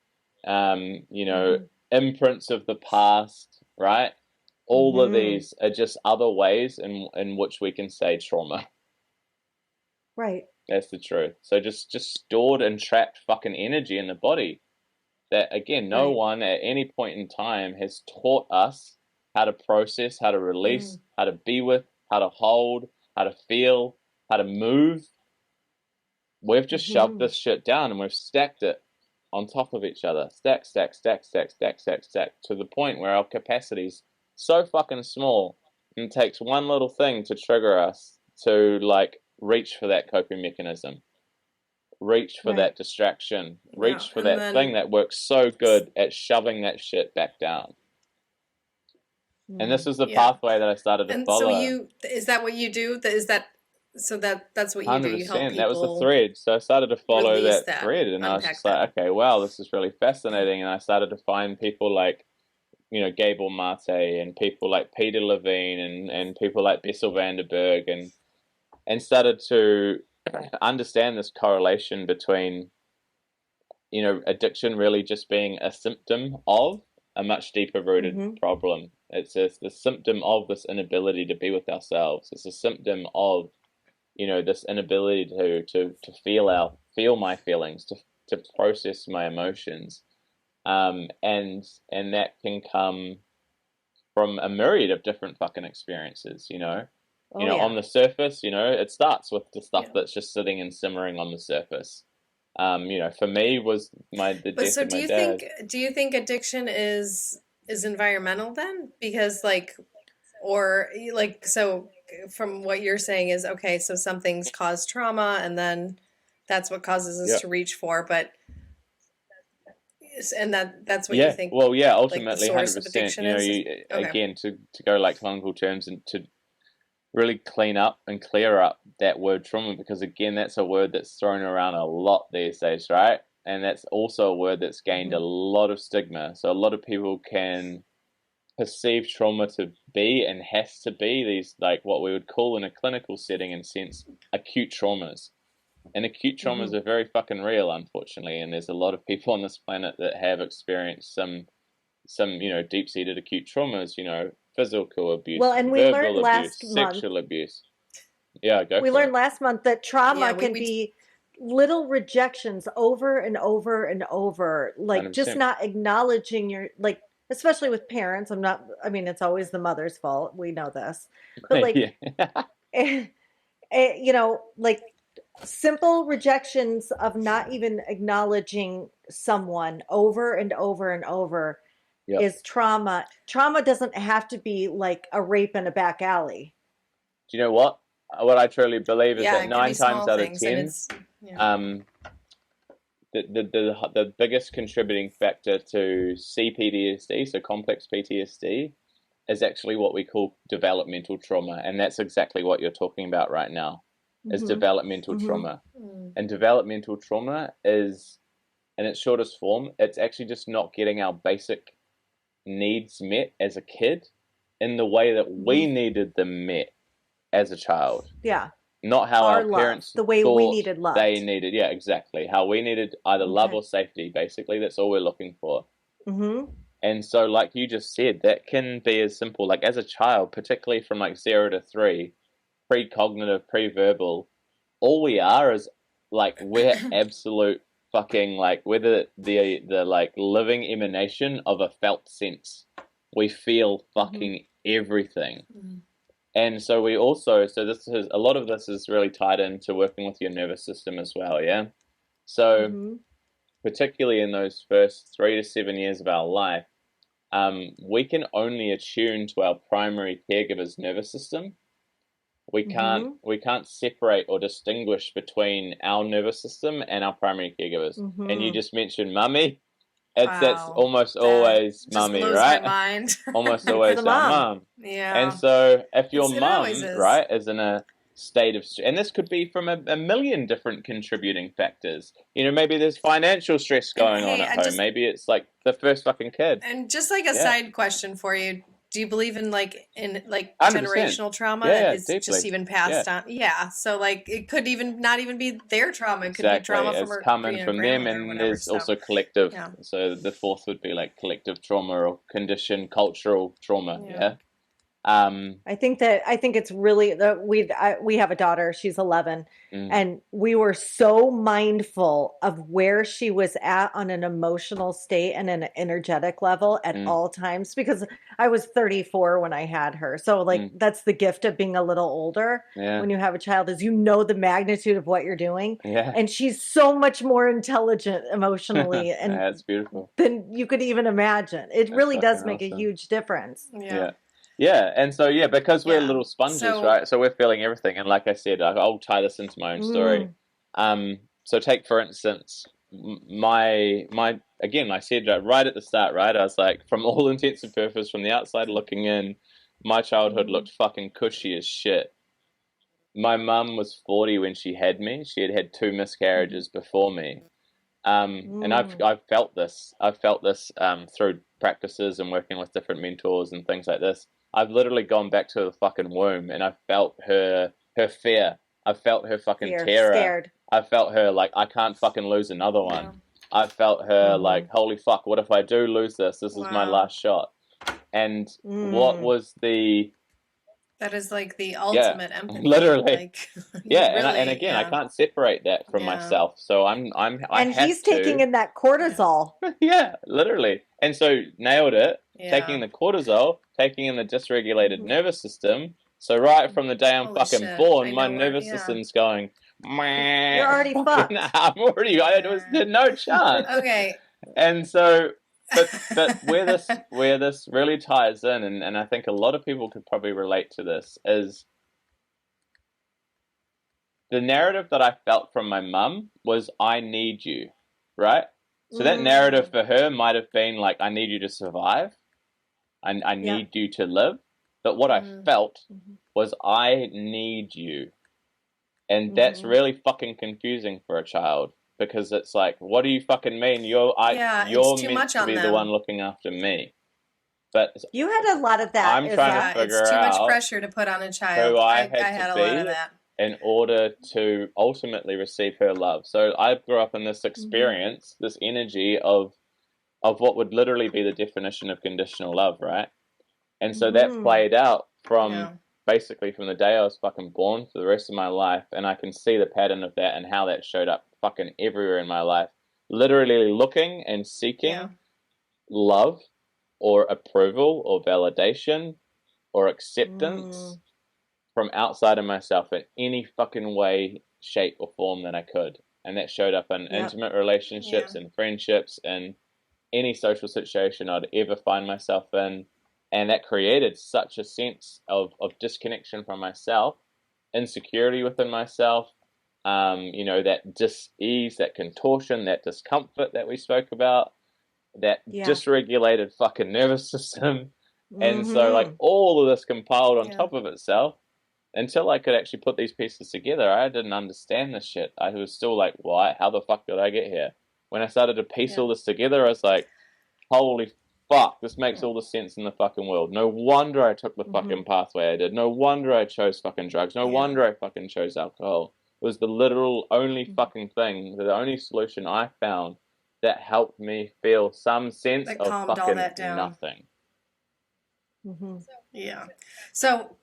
you know, imprints of the past, right? All of these are just other ways in which we can say trauma. Right. That's the truth. So just stored and trapped fucking energy in the body that, again, no one at any point in time has taught us how to process, how to release, how to be with, how to hold, how to feel, how to move. We've just shoved this shit down and we've stacked it on top of each other. Stack, stack, stack, stack, stack, stack, stack, to the point where our capacity's so fucking small, and it takes one little thing to trigger us to, like, reach for that coping mechanism, reach for that distraction, reach for that thing that works so good at shoving that shit back down. And this is the pathway that I started to follow. So is that what you do? Is that So that's what you do. You help 100%. That was the people thread. So I started to follow release that that, thread, and I was unpack just that. like, okay, wow, this is really fascinating. And I started to find people like, Gabor Mate, and people like Peter Levine, and people like Bessel van der Berg, and started to understand this correlation between, addiction really just being a symptom of a much deeper rooted Mm-hmm. problem. It's just the symptom of this inability to be with ourselves. It's a symptom of, this inability to feel my feelings, to process my emotions. And that can come from a myriad of different fucking experiences, Oh yeah. on the surface, it starts with the stuff Yeah. that's just sitting and simmering on the surface. For me was the But death so of my dad. do you think addiction is environmental then? Because like, or like, so from what you're saying is, okay, so some things cause trauma and then that's what causes us Yeah. to reach for, but and that's what you Yeah. think Well, yeah, like the ultimately source of 100%. addiction is? You Okay. again, to go like clinical terms, and to really clean up and clear up that word trauma, because again, that's a word that's thrown around a lot these days, right? And that's also a word that's gained a lot of stigma. So a lot of people can perceive trauma to be, and has to be, these, like, what we would call in a clinical setting and sense, acute traumas. And acute traumas are very fucking real, unfortunately. And there's a lot of people on this planet that have experienced some deep-seated acute traumas, physical abuse, Well, and we learned verbal abuse, last month. sexual abuse. Yeah, go We for it. learned last month that trauma Yeah, can be little rejections over and over and over, like just 100%. not acknowledging your, like, especially with parents. I mean, it's always the mother's fault. We know this. But like, Yeah. like simple rejections of not even acknowledging someone over and over and over Yep. is trauma. Trauma doesn't have to be like a rape in a back alley. Do you know what? What I truly believe is yeah, that it can be 9 times small out of things and 10, it's um, the biggest contributing factor to CPTSD, so complex PTSD, is actually what we call developmental trauma, and that's exactly what you're talking about right now, is Mm-hmm. developmental Mm-hmm. trauma. And developmental trauma is, in its shortest form, it's actually just not getting our basic needs met as a kid in the way that we needed them met as a child. Yeah. Not how our Love, parents the way we thought needed loved. they needed. Yeah, exactly. How we needed either love Okay. or safety, basically. That's all we're looking for. Mm-hmm. And so, like you just said, that can be as simple, like as a child, particularly from like 0 to 3, pre-cognitive, pre-verbal, all we are is, like, we're absolute fucking, like, we're the like living emanation of a felt sense. We feel fucking everything. And so we also, so this is, a lot of this is really tied into working with your nervous system as well, yeah? So particularly in those first 3 to 7 years of our life, we can only attune to our primary caregiver's nervous system. We can't separate or distinguish between our nervous system and our primary caregivers. And you just mentioned mummy. That's wow, almost that always just mummy, blows right? my mind. Almost It's always the our mom. mum. Yeah. And so if your it always mum, is. right, is in a state of, and this could be from a million different contributing factors. Maybe there's financial stress going on hey, at home. Maybe it's like the first fucking kid. And just like a Yeah. side question for you, do you believe in like 100%. generational trauma that Yeah, is deeply. just even passed on? Yeah, so like it could even not even be their trauma. It could be trauma from It's her, coming from them, grandmother or and whatever. there's So also collective. yeah. So the fourth would be like collective trauma or conditioned cultural trauma. Yeah. Yeah. I think it's really that we have a daughter. She's 11, and we were so mindful of where she was at on an emotional state and an energetic level at all times, because I was 34 when I had her. So like that's the gift of being a little older. Yeah. When you have a child, is the magnitude of what you're doing. Yeah. And she's so much more intelligent emotionally and that's beautiful. than you could even imagine. It really does make a awesome. huge difference. Yeah. Yeah, and so because we're little sponges, So- right? So we're feeling everything, and like I said, I'll tie this into my own story. So take for instance, my again, I said right at the start, right? I was like, from all intents and purposes, from the outside looking in, my childhood looked fucking cushy as shit. my mum was 40 when she had me. She had had 2 miscarriages before me. And I've felt this. I've felt this through practices and working with different mentors and things like this. I've literally gone back to the fucking womb, and I felt her fear. I felt her fucking terror. Scared. I felt her like, I can't fucking lose another one. Yeah. I felt her like, holy fuck, what if I do lose this? This is my last shot. And what was the... That is like the ultimate empathy. Literally. Like, yeah, really, and again, I can't separate that from myself. So I and have he's taking in that cortisol. Yeah, literally. And so nailed it. Taking the cortisol, taking in the dysregulated nervous system. So right from the day I'm fucking born, my nervous system's going, meh. You're already fucked. I'm already, there's no chance. Okay. And so, but where this really ties in, and I think a lot of people could probably relate to this, is the narrative that I felt from my mum was, I need you, right? So that narrative for her might have been like, I need you to survive. I need you to live. But what I felt was, I need you. And that's really fucking confusing for a child, because it's like, what do you fucking mean? You're meant to be the one looking after me. But you had a lot of that. I'm trying to figure out, it's too much pressure to put on a child. Who I had a lot of that in order to ultimately receive her love. So I grew up in this experience, this energy of what would literally be the definition of conditional love, right? And so that played out from basically from the day I was fucking born for the rest of my life, and I can see the pattern of that and how that showed up fucking everywhere in my life. Literally looking and seeking love or approval or validation or acceptance from outside of myself in any fucking way, shape, or form that I could. And that showed up in intimate relationships and friendships and any social situation I'd ever find myself in. And that created such a sense of disconnection from myself, insecurity within myself, that dis-ease, that contortion, that discomfort that we spoke about, that dysregulated fucking nervous system. And so, like, all of this compiled on top of itself, until I could actually put these pieces together, I didn't understand this shit. I was still like, why? How the fuck did I get here? When I started to piece all this together, I was like, holy fuck, this makes all the sense in the fucking world. No wonder I took the fucking pathway I did. No wonder I chose fucking drugs. No wonder I fucking chose alcohol. It was the literal only fucking thing, the only solution I found that helped me feel some sense of fucking nothing. So,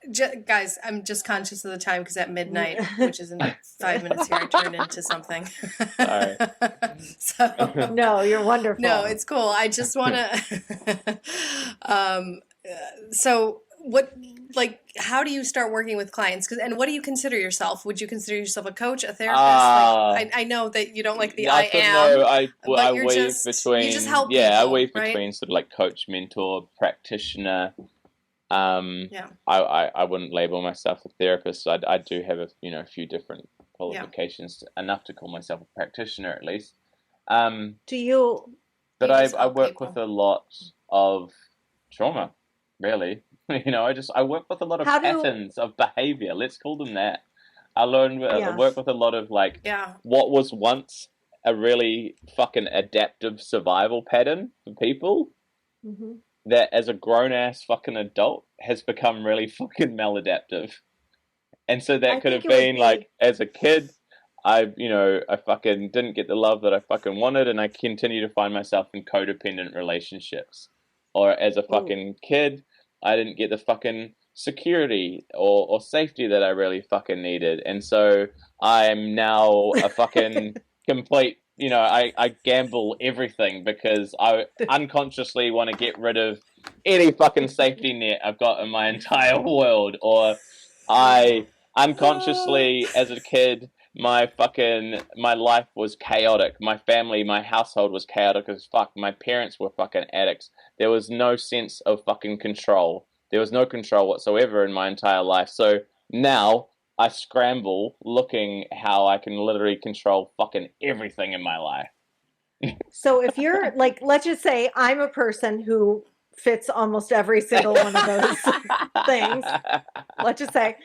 guys, I'm just conscious of the time because at midnight, which is in 5 minutes here, I turned into something. Sorry. So, no, you're wonderful. No, it's cool. I just want to. So, how do you start working with clients? And what do you consider yourself? Would you consider yourself a coach, a therapist? I know that you don't like the I am. No, I weave between. You just help people, I weave between sort of like coach, mentor, practitioner. I wouldn't label myself a therapist. I do have a few different qualifications, enough to call myself a practitioner at least. Do you? But I work with a lot of trauma, really. I work with a lot of patterns of behavior. Let's call them that. I work with a lot of what was once a really fucking adaptive survival pattern for people. That as a grown-ass fucking adult has become really fucking maladaptive. And so that could have been like, as a kid, I fucking didn't get the love that I fucking wanted, and I continue to find myself in codependent relationships. Or as a fucking kid, I didn't get the fucking security or safety that I really fucking needed. And so I'm now a fucking complete... I gamble everything because I unconsciously want to get rid of any fucking safety net I've got in my entire world. Or I unconsciously, as a kid, my life was chaotic. My family, my household was chaotic as fuck. My parents were fucking addicts. There was no sense of fucking control. There was no control whatsoever in my entire life. So now I scramble looking how I can literally control fucking everything in my life. So if you're like, let's just say I'm a person who fits almost every single one of those things. Let's just say,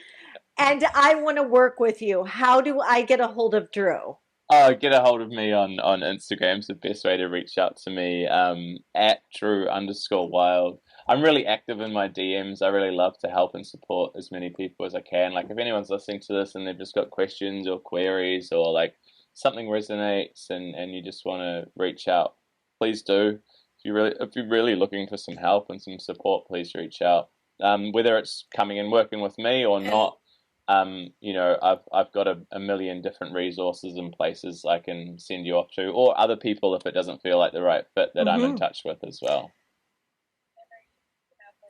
and I want to work with you. How do I get a hold of Drew? Get a hold of me on Instagram. It's the best way to reach out to me. At Drew_Wild. I'm really active in my DMs. I really love to help and support as many people as I can. Like if anyone's listening to this and they've just got questions or queries or like something resonates and you just want to reach out, please do. If you're really looking for some help and some support, please reach out. Whether it's coming and working with me or not, I've got a million different resources and places I can send you off to, or other people if it doesn't feel like the right fit that I'm in touch with as well.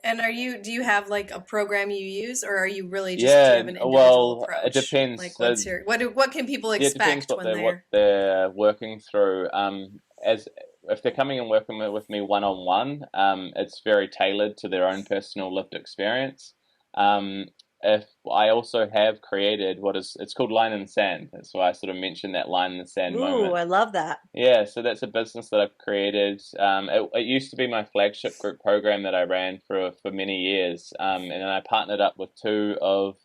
And do you have like a program you use, or are you really just do you have an individual approach? It depends. Like what can people expect what they're working through. As if they're coming and working with me one-on-one, it's very tailored to their own personal lived experience. If I also have created it's called Line in the Sand. That's why I sort of mentioned that line in the sand moment. Ooh, I love that. Yeah, so that's a business that I've created. It used to be my flagship group program that I ran for many years. And then I partnered up with two of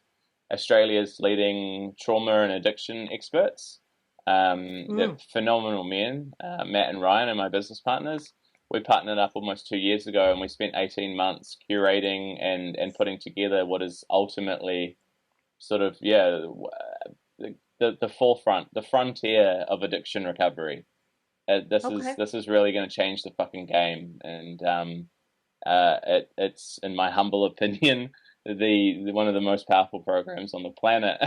Australia's leading trauma and addiction experts. They're phenomenal men. Matt and Ryan are my business partners. We partnered up almost 2 years ago, and we spent 18 months curating and putting together what is ultimately sort of, the forefront, the frontier of addiction recovery. This is really going to change the fucking game, and it's, in my humble opinion, the one of the most powerful programs on the planet.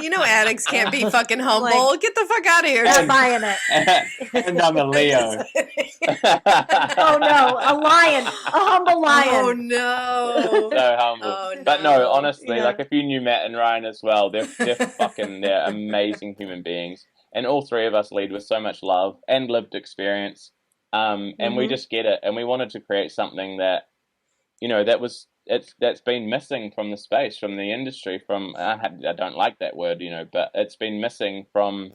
you know addicts can't be fucking humble. Like, get the fuck out of here. I'm buying it. And I'm a Leo. Oh no, a lion, a humble lion. Oh no. So humble. Oh, no. But no, honestly, like if you knew Matt and Ryan as well, they're amazing human beings. And all three of us lead with so much love and lived experience. And we just get it. And we wanted to create something that, that's been missing from the space, from the industry, I don't like that word, but it's been missing from,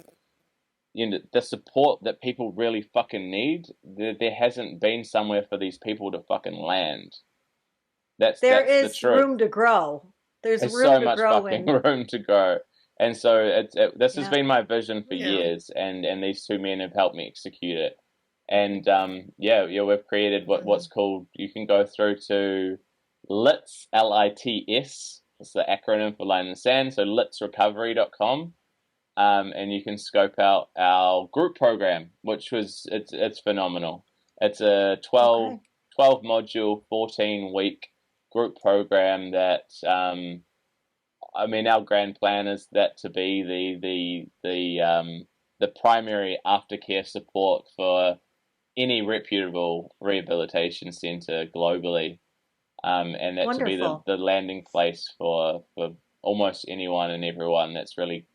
the support that people really fucking need. There hasn't been somewhere for these people to fucking land. There is the room to grow. There's room so to much grow fucking room to grow. And so this has been my vision for Yeah. years, and these two men have helped me execute it. And we've created what's called, you can go through to LITS, LITS, it's the acronym for Line in the Sand, so litsrecovery.com, and you can scope out our group program, which it's phenomenal. It's a 12 module, 14-week group program that, our grand plan is that to be the primary aftercare support for any reputable rehabilitation center globally, and that Wonderful. to be the landing place for almost anyone and everyone that's really,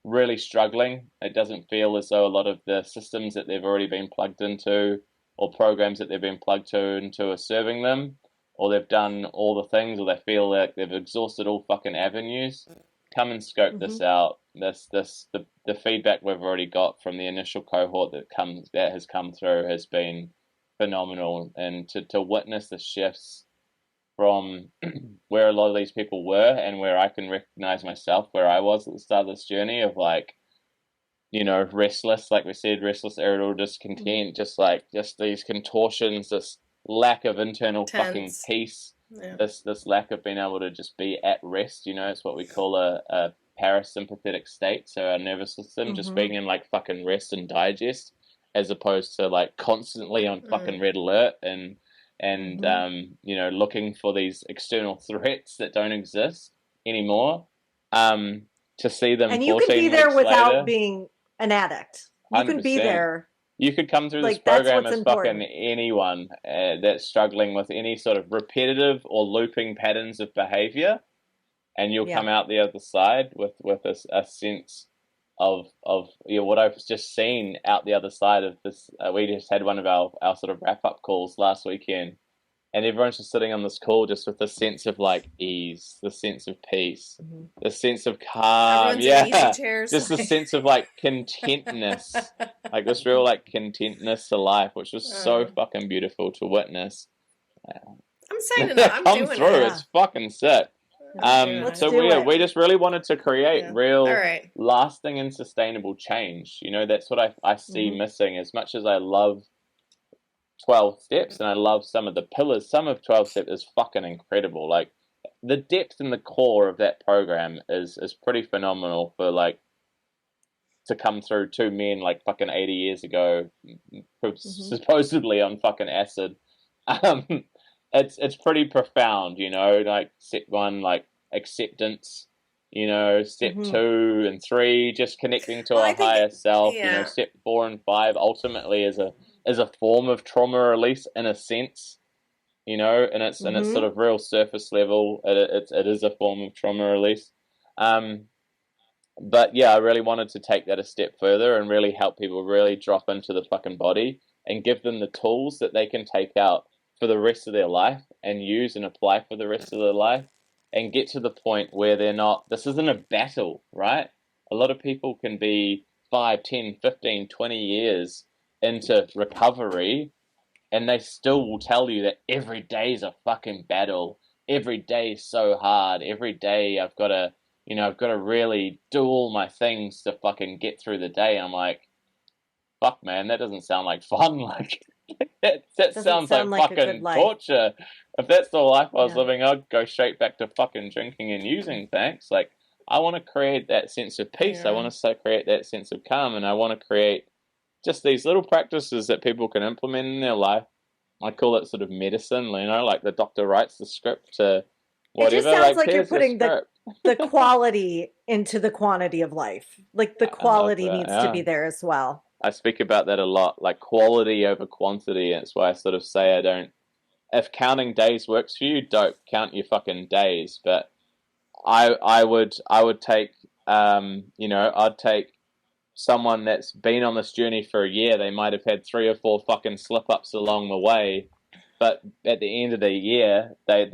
really struggling. It doesn't feel as though a lot of the systems that they've already been plugged into or programs that they've been plugged into are serving them, or they've done all the things, or they feel like they've exhausted all fucking avenues. Come and scope this out. The feedback we've already got from the initial cohort that has come through has been phenomenal, and to witness the shifts from where a lot of these people were and where I can recognize myself where I was at the start of this journey of restless, like we said, restless, irritable, discontent, just these contortions, this lack of internal fucking peace. Yeah. This lack of being able to just be at rest, it's what we call a parasympathetic state. So our nervous system just being in like fucking rest and digest, as opposed to like constantly on fucking red alert and looking for these external threats that don't exist anymore. To see them, and you can be there without later, being an addict. You 100%. Can be there. You could come through this program as fucking anyone that's struggling with any sort of repetitive or looping patterns of behavior, and you'll come out the other side with a sense of what I've just seen out the other side of this. We just had one of our sort of wrap up calls last weekend, and everyone's just sitting on this call just with the sense of like ease, the sense of peace, the sense of calm, just the sense of like contentness, like this real like contentness to life, which was so fucking beautiful to witness. I'm signing up. I'm come doing through. it. It's fucking sick. Let's do it. We just really wanted to create real, All right. lasting and sustainable change. You know, that's what I see missing. As much as I love 12 steps and I love some of the pillars, some of 12 steps is fucking incredible. Like, the depth and the core of that program is pretty phenomenal for, like, to come through two men like fucking 80 years ago, supposedly on fucking acid. It's pretty profound, you know. Like, step one, like, acceptance, you know. Step 2 and 3, just connecting to our higher self. You know, step 4 and 5 ultimately is a form of trauma release in a sense, you know, and it's sort of real surface level. It is a form of trauma release. But yeah, I really wanted to take that a step further and really help people really drop into the fucking body and give them the tools that they can take out for the rest of their life and use and apply for the rest of their life, and get to the point where they're not, this isn't a battle, right? A lot of people can be 5, 10, 15, 20 years into recovery, and they still will tell you that every day is a fucking battle. Every day is so hard. Every day I've got to really do all my things to fucking get through the day. And I'm like, fuck, man, that doesn't sound like fun. Like, that sounds like fucking torture. If that's the life I was living, I'd go straight back to fucking drinking and using, thanks. Like, I want to create that sense of peace. I want to create that sense of calm, and I want to create just these little practices that people can implement in their life. I call it sort of medicine, you know, like the doctor writes the script to whatever. It just sounds like you're putting the quality into the quantity of life. Like, the quality needs to be there as well. I speak about that a lot, like quality over quantity. That's why I sort of say if counting days works for you, dope, count your fucking days. But I would take, I'd take someone that's been on this journey for a year. They might have had 3 or 4 fucking slip-ups along the way, but at the end of the year, they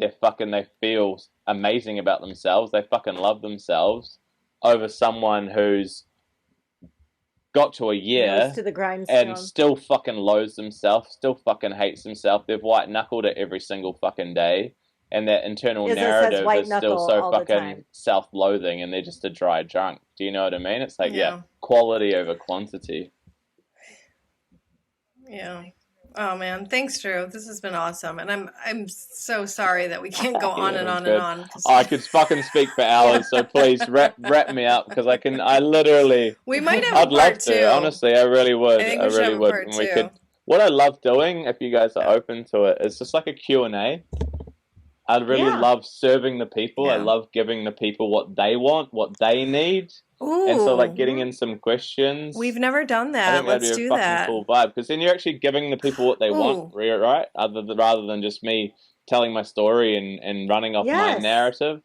feel amazing about themselves. They fucking love themselves, over someone who's got to a year to the grindstone and still fucking loathes themselves, still fucking hates themselves. They've white knuckled it every single fucking day, and that internal narrative is still so fucking self-loathing, and they're just a dry drunk. Do you know what I mean? It's like, quality over quantity. Yeah. Oh man, thanks, Drew. This has been awesome, and I'm so sorry that we can't go on and on and on. I could fucking speak for hours, so please wrap me up, because I literally. We might have I'd love part to. 2. Honestly, I really would. I think I we should really have would. part And we 2. could. What I love doing, if you guys are open to it, is just like a Q&A. I really love serving the people. I love giving the people what they want, what they need. Ooh. And so, like, getting in some questions. We've never done that. I think that'd be a fucking cool vibe, because then you're actually giving the people what they want, right? Rather than just me telling my story and running off my narrative.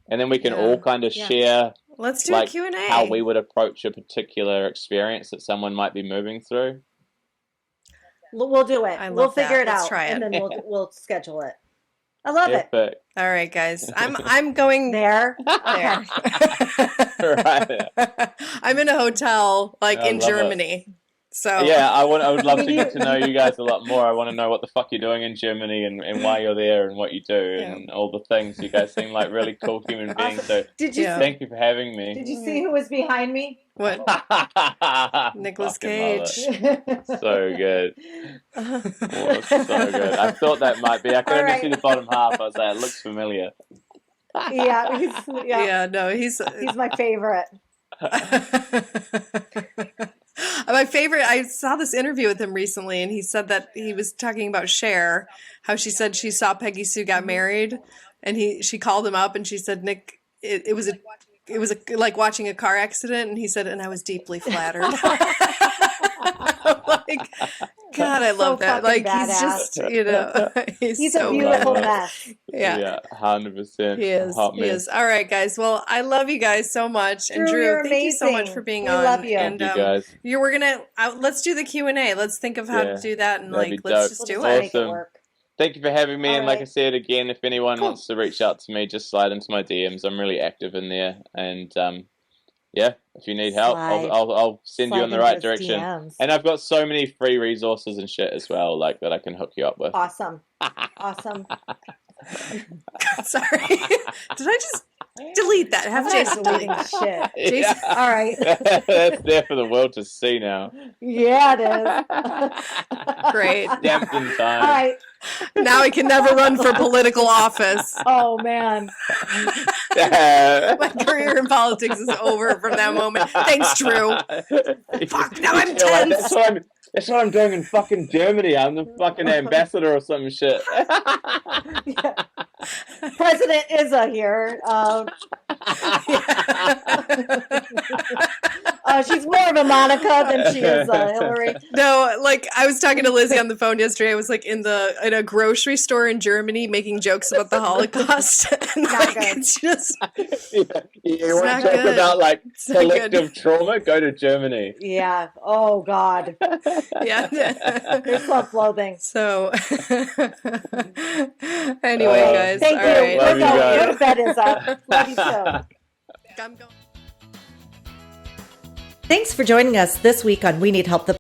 And then we can all kind of share. Let's do a Q&A. How we would approach a particular experience that someone might be moving through. We'll do it. We'll figure it Let's out, try it. and then we'll schedule it. I love it. All right, guys. I'm going there. There. Right. I'm in a hotel, like in Germany. So yeah, I would love to get to know you guys a lot more. I want to know what the fuck you're doing in Germany and why you're there and what you do and all the things. You guys seem like really cool human beings. So thank you for having me. Did you see who was behind me? What? Nicolas Cage. So good. Oh, so good. I thought that might be. I could only see the bottom half. I was like, it looks familiar. He's my favorite. My favorite, I saw this interview with him recently, and he said that he was talking about Cher, how she said she saw Peggy Sue got married, and she called him up and she said, Nick, it was like watching a car accident, and he said, and I was deeply flattered. Like, God, I love that. Like, badass. He's just, he's so a beautiful mess. Yeah, 100%. He is. He is. All right, guys. Well, I love you guys so much, and Drew, thank you so much for being on. We love you. And you guys. we're gonna let's do the Q&A. Let's think of how to do that, and let's just do it. Make it work. Thank you for having me. And like I said again, if anyone wants to reach out to me, just slide into my DMs. I'm really active in there, and if you need help, I'll send you in the right direction. DMs. And I've got so many free resources and shit as well, like that I can hook you up with. Awesome. Sorry. Did I just delete that? Have I'm Jason not delete deleting that. shit. Jason. All right. That's there for the world to see now. Yeah, it is. Great. Stamped in All time. right. Now he can never run for political office. Oh man. My career in politics is over from that moment. Thanks, Drew. Fuck, now I'm You're like, tense. that's what I'm doing in fucking Germany. I'm the fucking ambassador or some shit. Yeah. President Izzy here. She's more of a Monica than she is Hillary. No, like I was talking to Lizzy on the phone yesterday. I was like in a grocery store in Germany making jokes about the Holocaust. And Not like, good. it's just You want not to talk good. about like It's not good. collective trauma? Go to Germany. Yeah. Oh God. yeah. They're self-loathing. So anyway, guys. Thank all you. right. Love you guys. Go to bed, Izzy. Love you too. I'm going. Thanks for joining us this week on We Need Help the